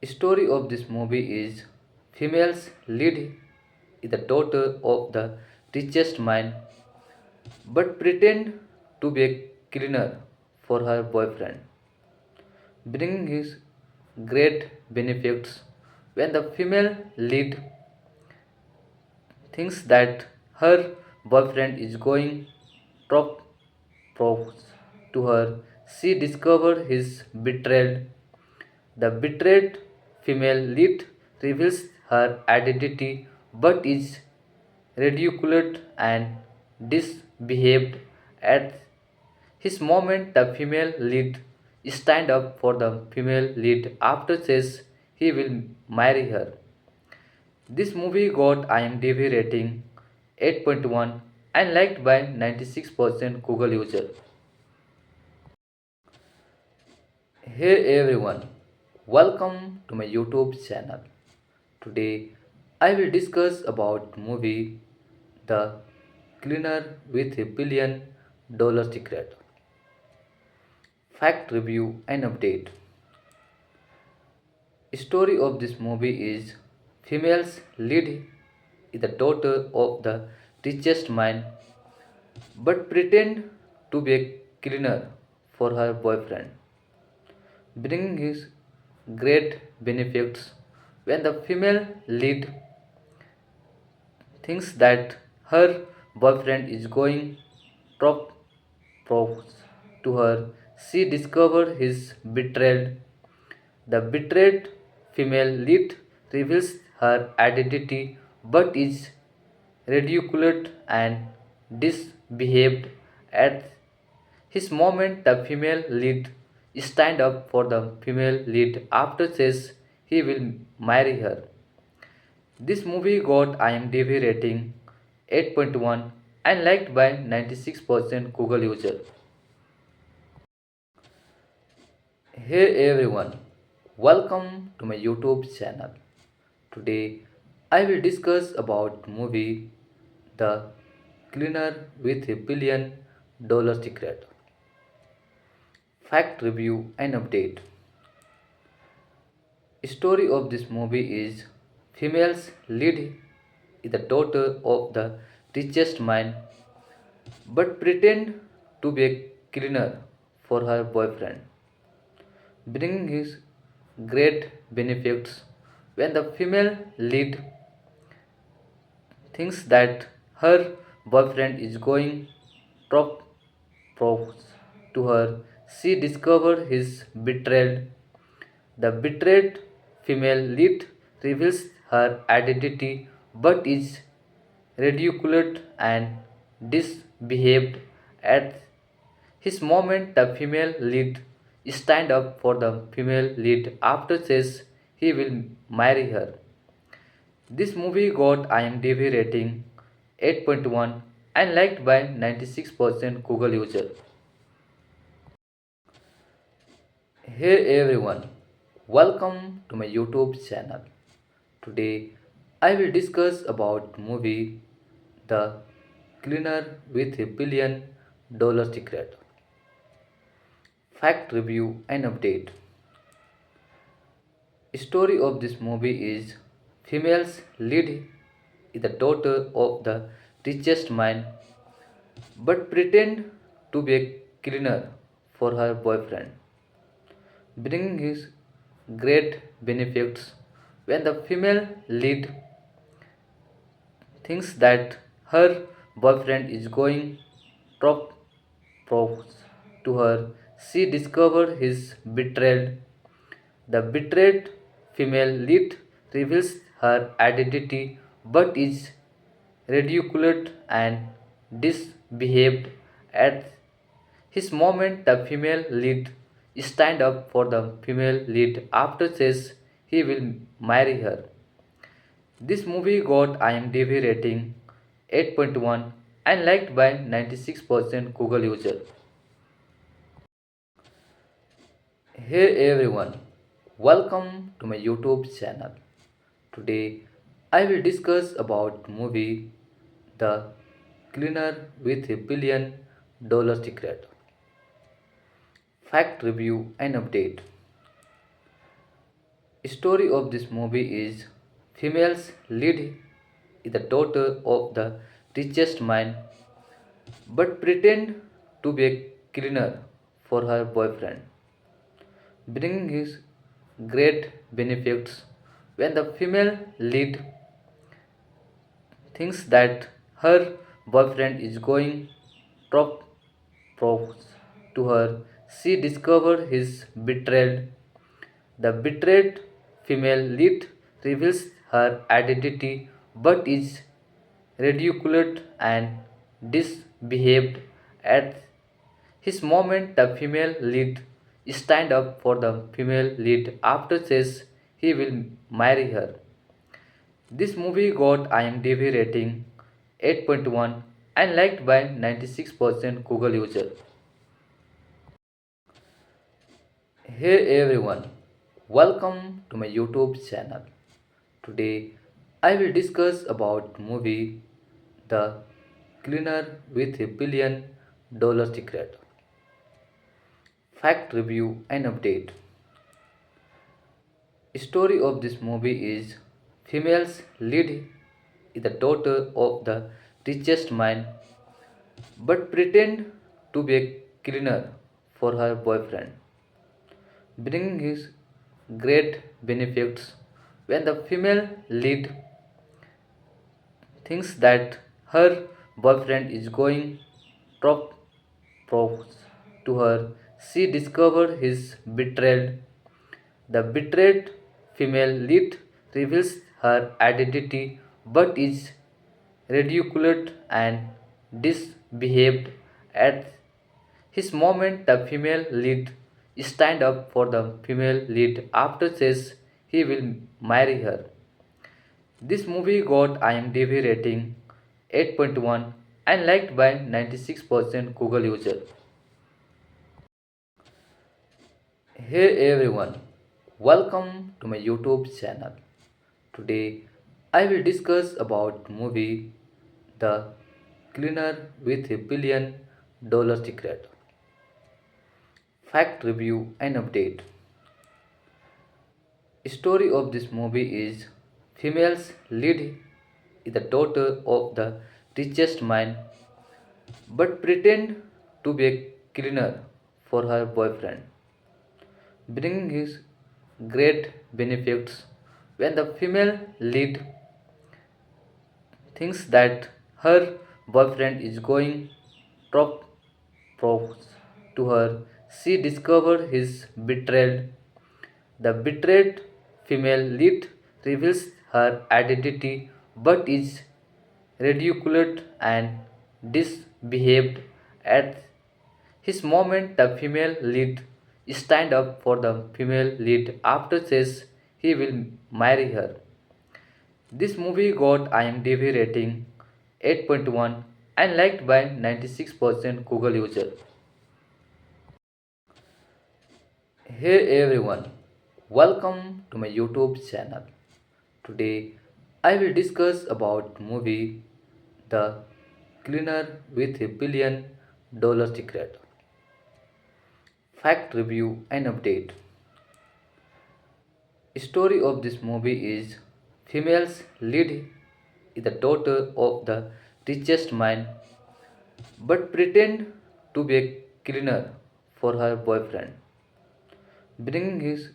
Story of this movie is female's lead is the daughter of the richest man but pretend to be a cleaner for her boyfriend, bringing his great benefits when the female lead thinks that her boyfriend is going top props to her. She discovers his betrayal. The betrayed female lead reveals her identity but is ridiculed and disbehaved at his moment. The female lead stand up for the female lead after says he will marry her. This movie got IMDb rating 8.1 and liked by 96% Google user. Hey everyone, welcome to my YouTube channel. Today I will discuss about movie The Cleaner with a $1 billion secret. Fact review and update. Story of this movie is female's lead is the daughter of the richest man but pretend to be a cleaner for her boyfriend, bringing his great benefits when the female lead thinks that her boyfriend is going top propose to her. She discovers his betrayal. The betrayed female lead reveals her identity but is ridiculed and disbehaved at his moment. The female lead stand up for the female lead after says he will marry her. This movie got IMDb rating 8.1 and liked by 96% Google user. Hey everyone, welcome to my YouTube channel. Today I will discuss about movie The Cleaner with a $1 billion secret. Fact review and update. Story of this movie is female's lead is the daughter of the richest man but pretend to be a cleaner for her boyfriend, bringing his great benefits when the female lead thinks that her boyfriend is going top propose to her. She discovers his betrayal. The betrayed female lead reveals her identity but is ridiculed and disbehaved at his moment. The female lead stand up for the female lead after says he will marry her. This movie got IMDb rating 8.1 and liked by 96% Google user. Hey everyone, welcome to my YouTube channel. Today I will discuss about movie The Cleaner with a $1 billion secret. Fact review and update. Story of this movie is female's lead is the daughter of the richest man but pretend to be a cleaner for her boyfriend, bringing his great benefits when the female lead thinks that her boyfriend is going top propose to her. She discovers his betrayal. The betrayed female lead reveals her identity but is ridiculed and disbehaved at his moment. The female lead stand up for the female lead after says he will marry her. This movie got IMDb rating 8.1 and liked by 96% Google user. Hey everyone, welcome to my YouTube channel. Today I will discuss about movie The Cleaner with a $1 billion secret. Fact review and update. Story of this movie is female's lead is the daughter of the richest man but pretend to be a cleaner for her boyfriend, bringing his great benefits when the female lead thinks that her boyfriend is going top propose to her. She discovers his betrayal. The betrayed female lead reveals her identity but is ridiculed and disbehaved at his moment. The female lead stand up for the female lead after says he will marry her. This movie got IMDb rating 8.1 and liked by 96% Google user. Hey everyone, welcome to my YouTube channel. Today I will discuss about movie The Cleaner with a $1 billion secret. Fact review and update. Story of this movie is female's lead is the daughter of the richest man but pretend to be a cleaner for her boyfriend, bringing his great benefits when the female lead thinks that her boyfriend is going to propose to her. She discovers his betrayal. The betrayed female lead reveals her identity but is ridiculed and disbehaved at his moment. The female lead stand up for the female lead after says he will marry her. This movie got IMDb rating 8.1 and liked by 96% Google user. Hey everyone, welcome to my YouTube channel. Today I will discuss about movie The Cleaner with a $1 billion secret. Fact review and update. Story of this movie is female's lead is the daughter of the richest man but pretend to be a cleaner for her boyfriend, bringing his great benefits when the female lead thinks that her boyfriend is going to propose to her. She discovers his betrayal. The betrayed female lead reveals her identity but is ridiculed and disbehaved at his moment. The female lead stand up for the female lead after says he will marry her. This movie got IMDb rating 8.1 and liked by 96% Google user. Hey everyone, welcome to my YouTube channel. Today I will discuss about movie The Cleaner with a $1 billion secret. Fact review and update. Story of this movie is female's lead is the daughter of the richest man but pretend to be a cleaner for her boyfriend, bringing his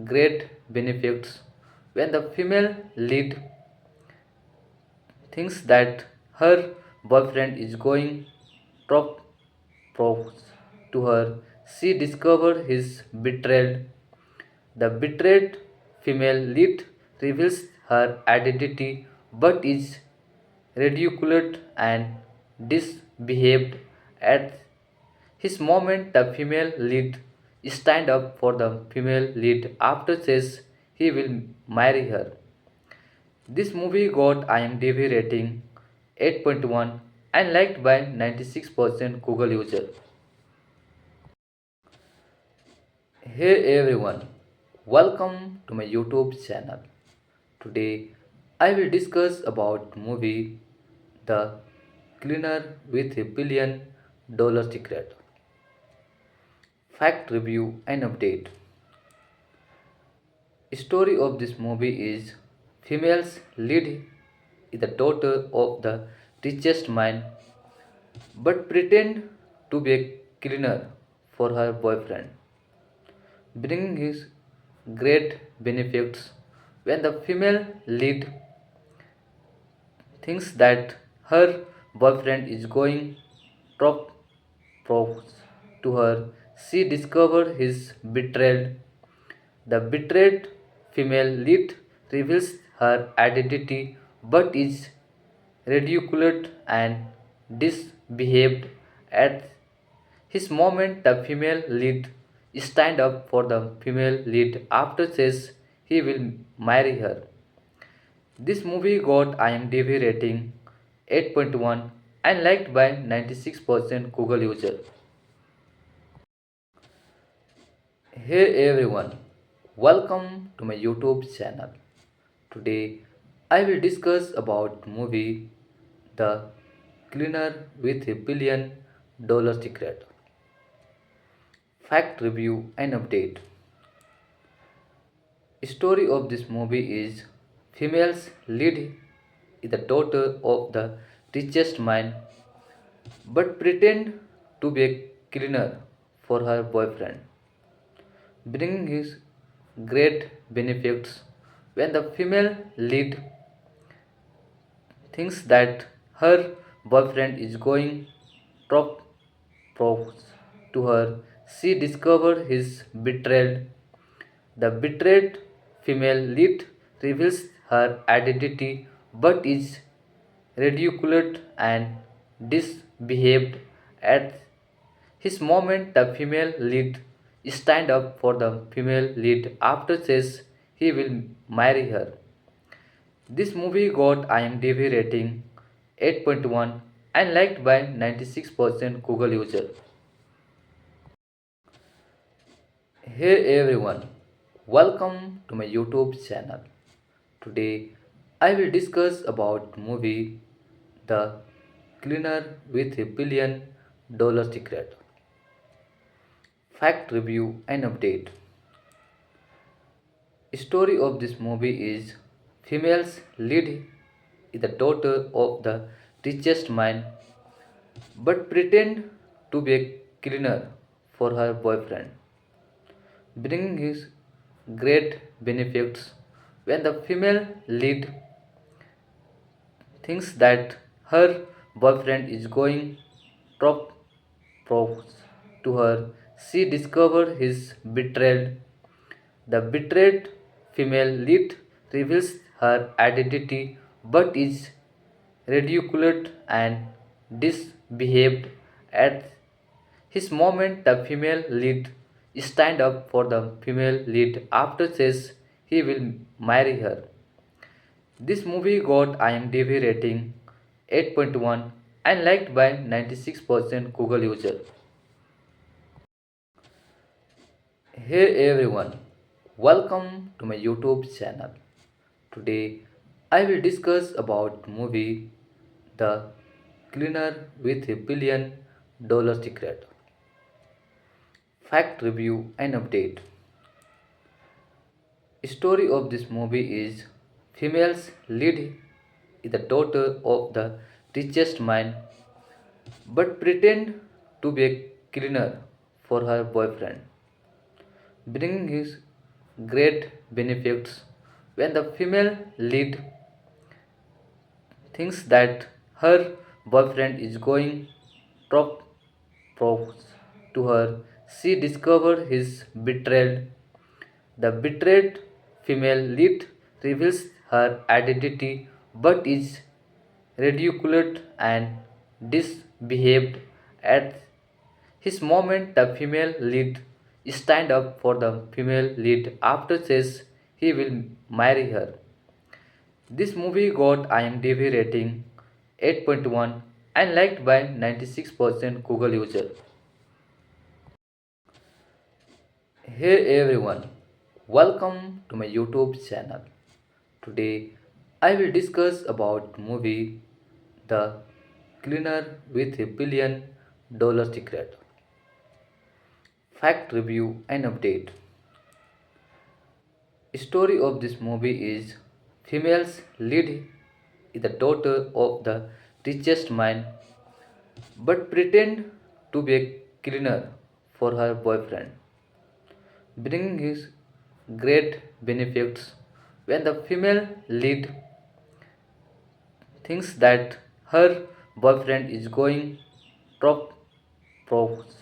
great benefits when the female lead thinks that her boyfriend is going to propose to her. She discovers his betrayal. The betrayed female lead reveals her identity but is ridiculed and disbehaved at his moment. The female lead stand up for the female lead after says he will marry her. This movie got IMDb rating 8.1 and liked by 96% Google user. Hey everyone, welcome to my YouTube channel. Today I will discuss about movie The Cleaner with a $1 billion secret. Fact review and update. Story of this movie is female's lead is the daughter of the richest man but pretend to be a cleaner for her boyfriend, bringing his great benefits when the female lead thinks that her boyfriend is going to propose to her. She discovers his betrayal. The betrayed female lead reveals her identity but is ridiculed and disbehaved at his moment. The female lead stand up for the female lead after says he will marry her. This movie got IMDb rating 8.1 and liked by 96% Google user. Hey everyone, welcome to my YouTube channel. Today I will discuss about movie The Cleaner with a $1 billion secret. Fact review and update. Story of this movie is female's lead is the daughter of the richest man but pretend to be a cleaner for her boyfriend, bringing his great benefits when the female lead thinks that her boyfriend is going top propose to her. She discovers his betrayal. The betrayed female lead reveals her identity but is ridiculed and disbehaved at his moment. The female lead stand up for the female lead after says he will marry her. This movie got IMDb rating 8.1 and liked by 96% Google user. Hey everyone, welcome to my YouTube channel. Today I will discuss about movie The Cleaner with a $1 billion secret. Fact review and update. Story of this movie is female's lead is the daughter of the richest man but pretend to be a cleaner for her boyfriend, bringing his great benefits when the female lead thinks that her boyfriend is going top propose to her. She discovers his betrayal. The betrayed female lead reveals her identity but is ridiculed and disbehaved at his moment. The female lead stand up for the female lead after says he will marry her. This movie got IMDb rating 8.1 and liked by 96% Google user. Hey everyone, welcome to my YouTube channel. Today I will discuss about movie The Cleaner with a $1 billion secret. Fact review and update. Story of this movie is female's lead is the daughter of the richest man but pretend to be a cleaner for her boyfriend, bringing his great benefits when the female lead thinks that her boyfriend is going top propose to her. She discovers his betrayal. The betrayed female lead reveals her identity but is ridiculed and disbehaved at his moment. The female lead stand up for the female lead after says he will marry her. This movie got IMDb rating 8.1 and liked by 96% Google user. Hey everyone, welcome to my YouTube channel. Today I will discuss about movie The Cleaner with a $1 billion secret. Fact review and update. Story of this movie is female's lead is the daughter of the richest man but pretend to be a cleaner for her boyfriend, bringing his great benefits when the female lead thinks that her boyfriend is going top propose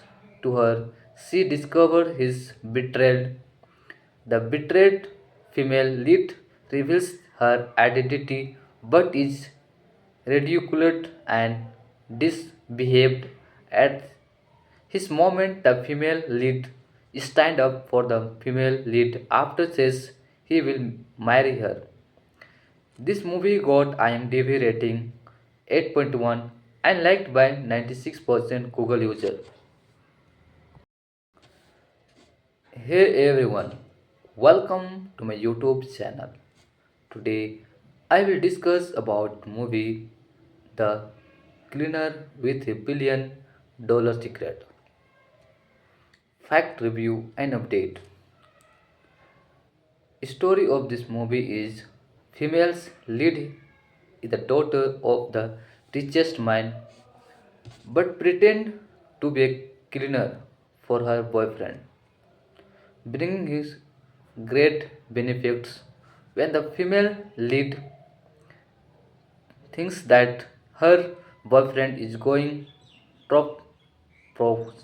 to her. She discovers his betrayal. The betrayed female lead reveals her identity but is ridiculed and disbehaved at his moment. The female lead stand up for the female lead after says he will marry her. This movie got IMDb rating 8.1 and liked by 96% Google user. Hey everyone, welcome to my YouTube channel. Today I will discuss about movie The Cleaner with a $1 billion secret. Fact review and update. Story of this movie is female's lead is the daughter of the richest man but pretend to be a cleaner for her boyfriend, bringing his great benefits when the female lead thinks that her boyfriend is going top propose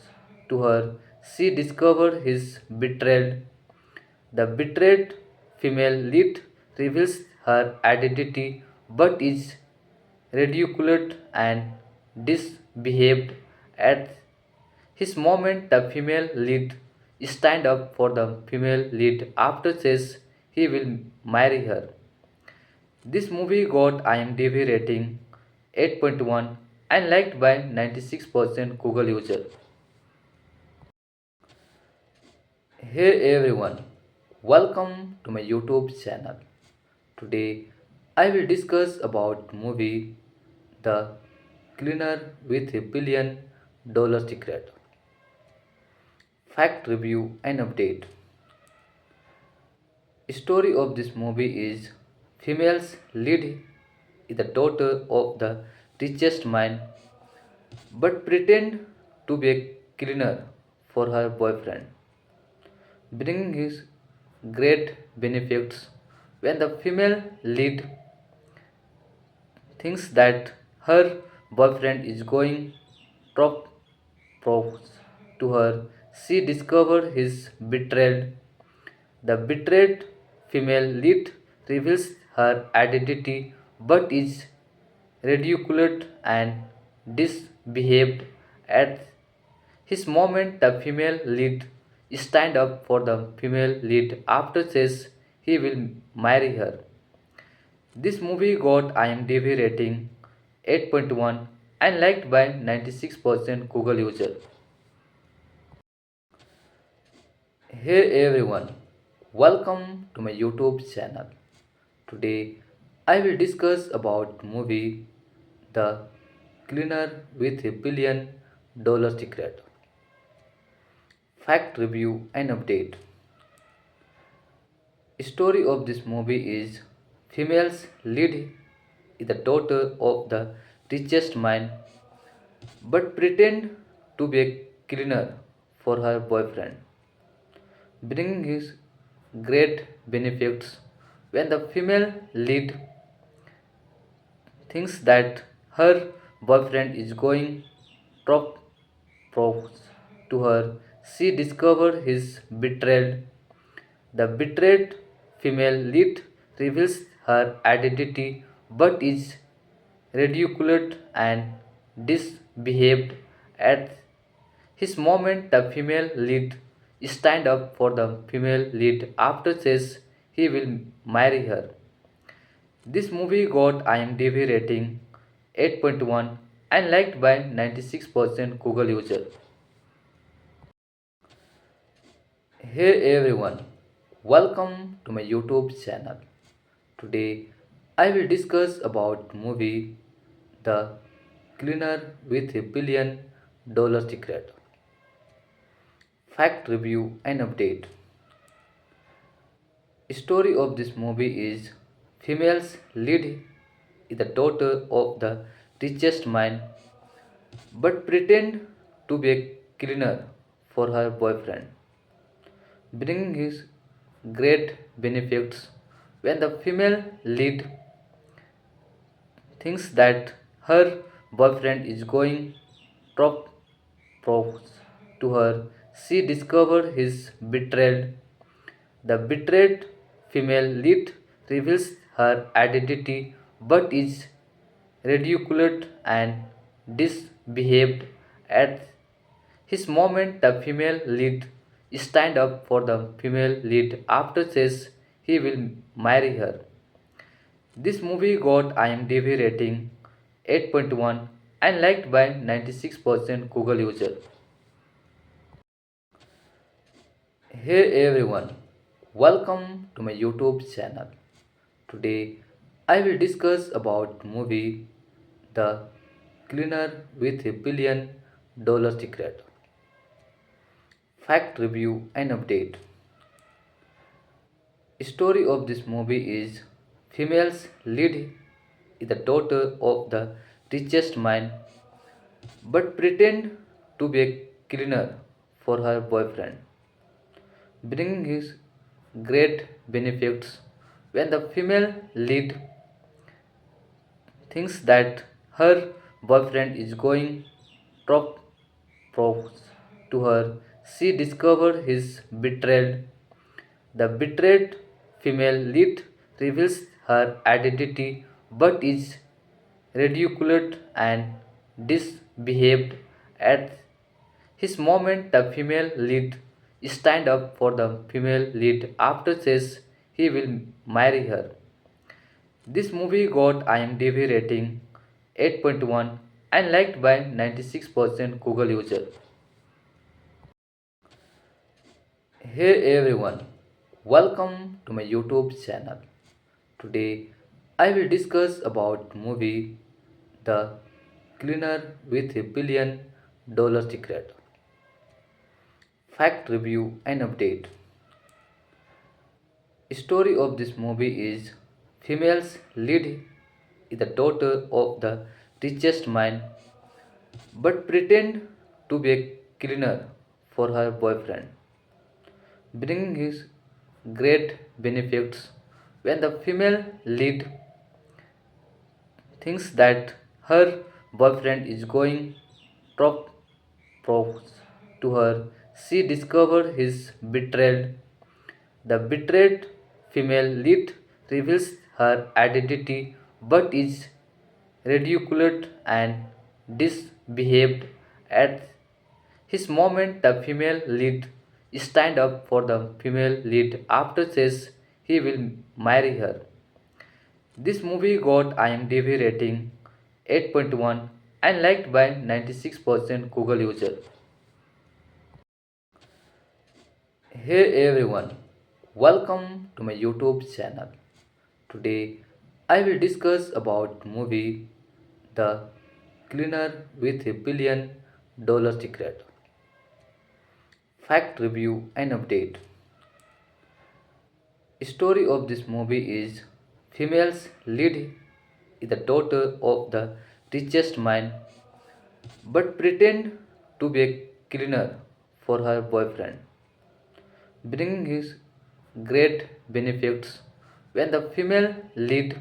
to her. She discovers his betrayal. The betrayed female lead reveals her identity but is ridiculed and disbehaved at his moment. The female lead stand up for the female lead after says he will marry her. This movie got IMDb rating 8.1 and liked by 96% Google user. Hey everyone, welcome to my YouTube channel. Today I will discuss about movie The Cleaner with a $1 billion secret. Fact review and update. Story of this movie is female's lead is the daughter of the richest man but pretend to be a cleaner for her boyfriend, bringing his great benefits when the female lead thinks that her boyfriend is going top propose to her. She discovers his betrayal. The betrayed female lead reveals her identity but is ridiculed and disbehaved at his moment. The female lead stand up for the female lead after says he will marry her. This movie got IMDb rating 8.1 and liked by 96% Google user. Hey everyone, welcome to my YouTube channel. Today I will discuss about movie The Cleaner with a $1 billion secret. Fact review and update. Story of this movie is female's lead is the daughter of the richest man but pretend to be a cleaner for her boyfriend, bringing his great benefits when the female lead thinks that her boyfriend is going top propose to her. She discovers his betrayal. The betrayed female lead reveals her identity but is ridiculed and disbehaved at his moment. The female lead stand up for the female lead after says he will marry her. This movie got IMDb rating 8.1 and liked by 96% Google user. Hey everyone, welcome to my YouTube channel. Today I will discuss about movie The Cleaner with a $1 billion secret. Fact review and update. Story of this movie is female's lead is the daughter of the richest man but pretend to be a cleaner for her boyfriend, bringing his great benefits when the female lead thinks that her boyfriend is going top propose to her. She discovers his betrayal. The betrayed female lead reveals her identity but is ridiculed and disbehaved at his moment. The female lead stand up for the female lead after says he will marry her. This movie got IMDb rating 8.1 and liked by 96% Google user. Hey everyone, welcome to my YouTube channel. Today I will discuss about movie The Cleaner with a $1 billion secret. Fact review and update. Story of this movie is female's lead is the daughter of the richest man but pretend to be a cleaner for her boyfriend, bringing his great benefits when the female lead thinks that her boyfriend is going top propose to her. She discovers his betrayal. The betrayed female lead reveals her identity but is ridiculed and disbehaved at his moment. The female lead stand up for the female lead after says he will marry her. This movie got IMDb rating 8.1 and liked by 96% Google user. Hey everyone, welcome to my YouTube channel. Today I will discuss about movie The Cleaner with a $1 billion secret. Fact review and update. Story of this movie is female's lead is the daughter of the richest man but pretend to be a cleaner for her boyfriend, bringing his great benefits when the female lead thinks that her boyfriend is going top propose to her. She discovers his betrayal. The betrayed female lead reveals her identity but is ridiculed and disbehaved at his moment. The female lead stand up for the female lead after says he will marry her. This movie got IMDb rating 8.1 and liked by 96% Google user. Hey everyone, welcome to my YouTube channel. Today I will discuss about movie The Cleaner with a $1 billion secret. Fact review and update. Story of this movie is female's lead is the daughter of the richest man but pretend to be a cleaner for her boyfriend, bringing his great benefits when the female lead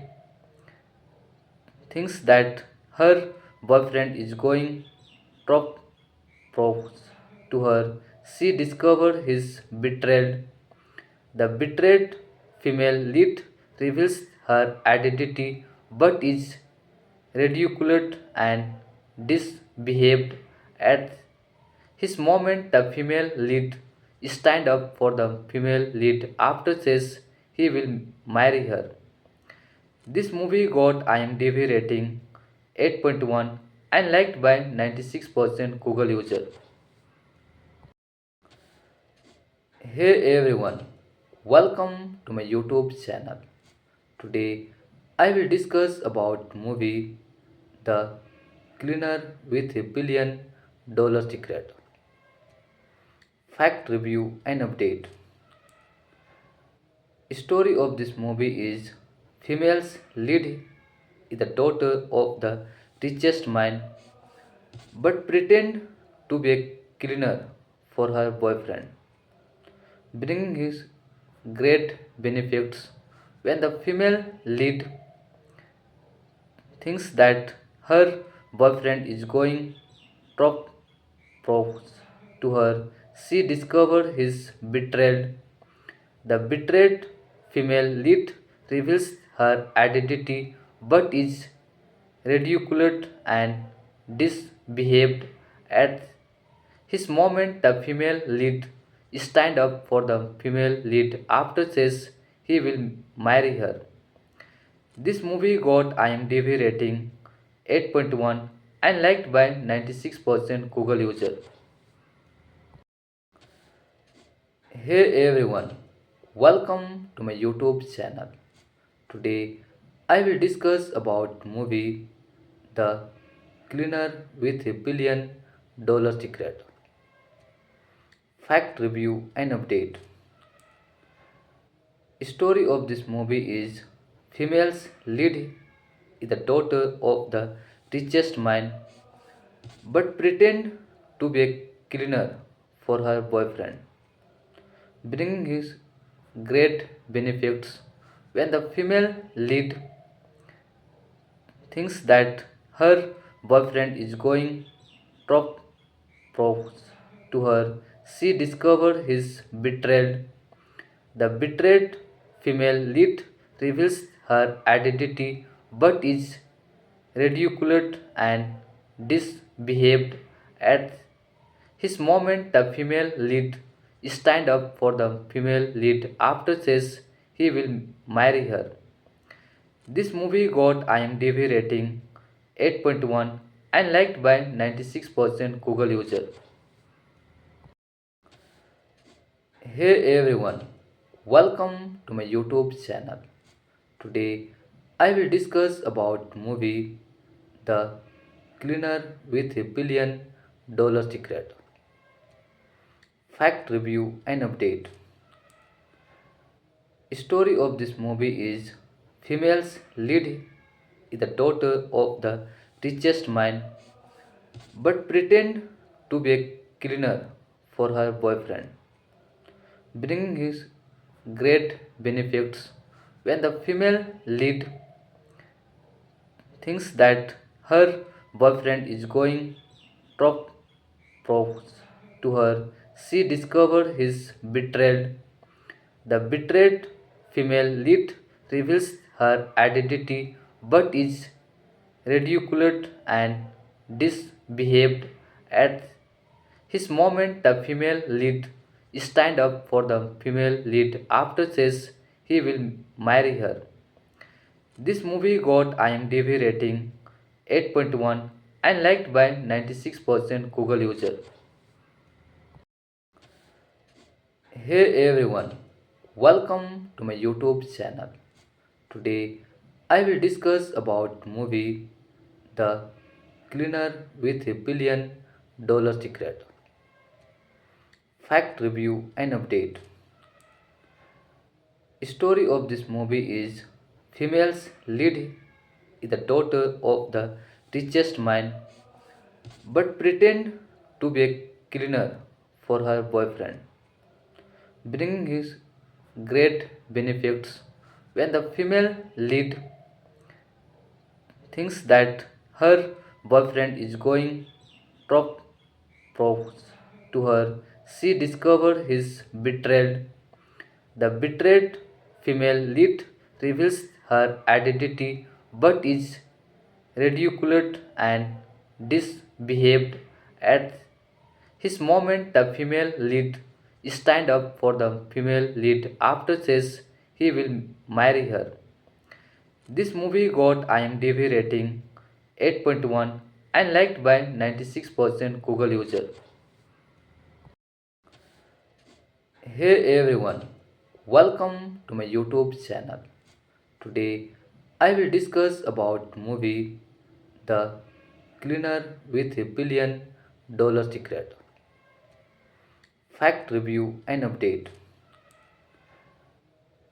thinks that her boyfriend is going top propose to her. She discovers his betrayal. The betrayed female lead reveals her identity but is ridiculed and disbehaved at his moment. The female lead stand up for the female lead after says he will marry her. This movie got IMDb rating 8.1 and liked by 96% Google user. Hey everyone, welcome to my YouTube channel. Today I will discuss about movie The Cleaner with a $1 billion secret. Fact review and update. Story of this movie is female's lead is the daughter of the richest man but pretend to be a cleaner for her boyfriend, bringing his great benefits when the female lead thinks that her boyfriend is going top propose to her. She discovers his betrayal. The betrayed female lead reveals her identity but is ridiculed and disbehaved at his moment. The female lead stand up for the female lead after says he will marry her. This movie got IMDb rating 8.1 and liked by 96% Google user. Hey everyone, welcome to my YouTube channel. Today I will discuss about movie The Cleaner with a $1 billion secret. Fact review and update. Story of this movie is female's lead is the daughter of the richest man but pretend to be a cleaner for her boyfriend, bringing his great benefits when the female lead thinks that her boyfriend is going to propose to her. She discovers his betrayal. The betrayed female lead reveals her identity but is ridiculed and disbehaved at his moment. The female lead stand up for the female lead after says he will marry her. This movie got IMDb rating 8.1 and liked by 96% Google user. Hey everyone, welcome to my YouTube channel. Today I will discuss about movie The Cleaner with a $1 billion secret. Fact review and update. Story of this movie is female's lead is the daughter of the richest man but pretend to be a cleaner for her boyfriend, bringing his great benefits when the female lead thinks that her boyfriend is going to propose to her. She discovers his betrayal. The betrayed female lead reveals her identity but is ridiculed and disbehaved at his moment. The female lead stand up for the female lead after says he will marry her. This movie got IMDb rating 8.1 and liked by 96% Google user. Hey everyone, welcome to my YouTube channel. Today I will discuss about movie The Cleaner with a $1 billion secret. Fact review and update. Story of this movie is female's lead is the daughter of the richest man but pretend to be a cleaner for her boyfriend, bringing his great benefits when the female lead thinks that her boyfriend is going to propose to her. She discovers his betrayal. The betrayed female lead reveals her identity but is ridiculed and disbehaved at his moment. The female lead stand up for the female lead after says he will marry her. This movie got IMDb rating 8.1 and liked by 96% Google user. Hey everyone, welcome to my YouTube channel. Today I will discuss about movie The Cleaner with a $1 billion secret. Fact review and update.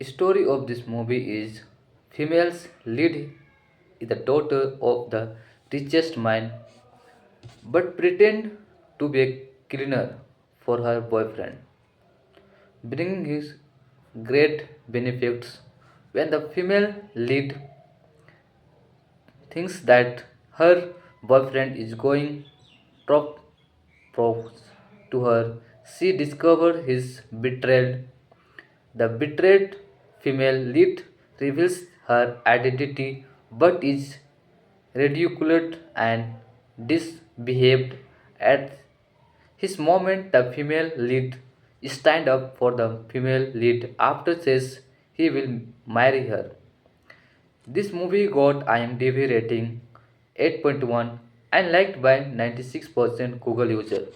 Story of this movie is female's lead is the daughter of the richest man but pretend to be a cleaner for her boyfriend, bringing his great benefits when the female lead thinks that her boyfriend is going to propose to her. She discovers his betrayal. The betrayed female lead reveals her identity but is ridiculed and disbehaved at his moment. The female lead stand up for the female lead after says he will marry her. This movie got IMDb rating 8.1 and liked by 96% Google user.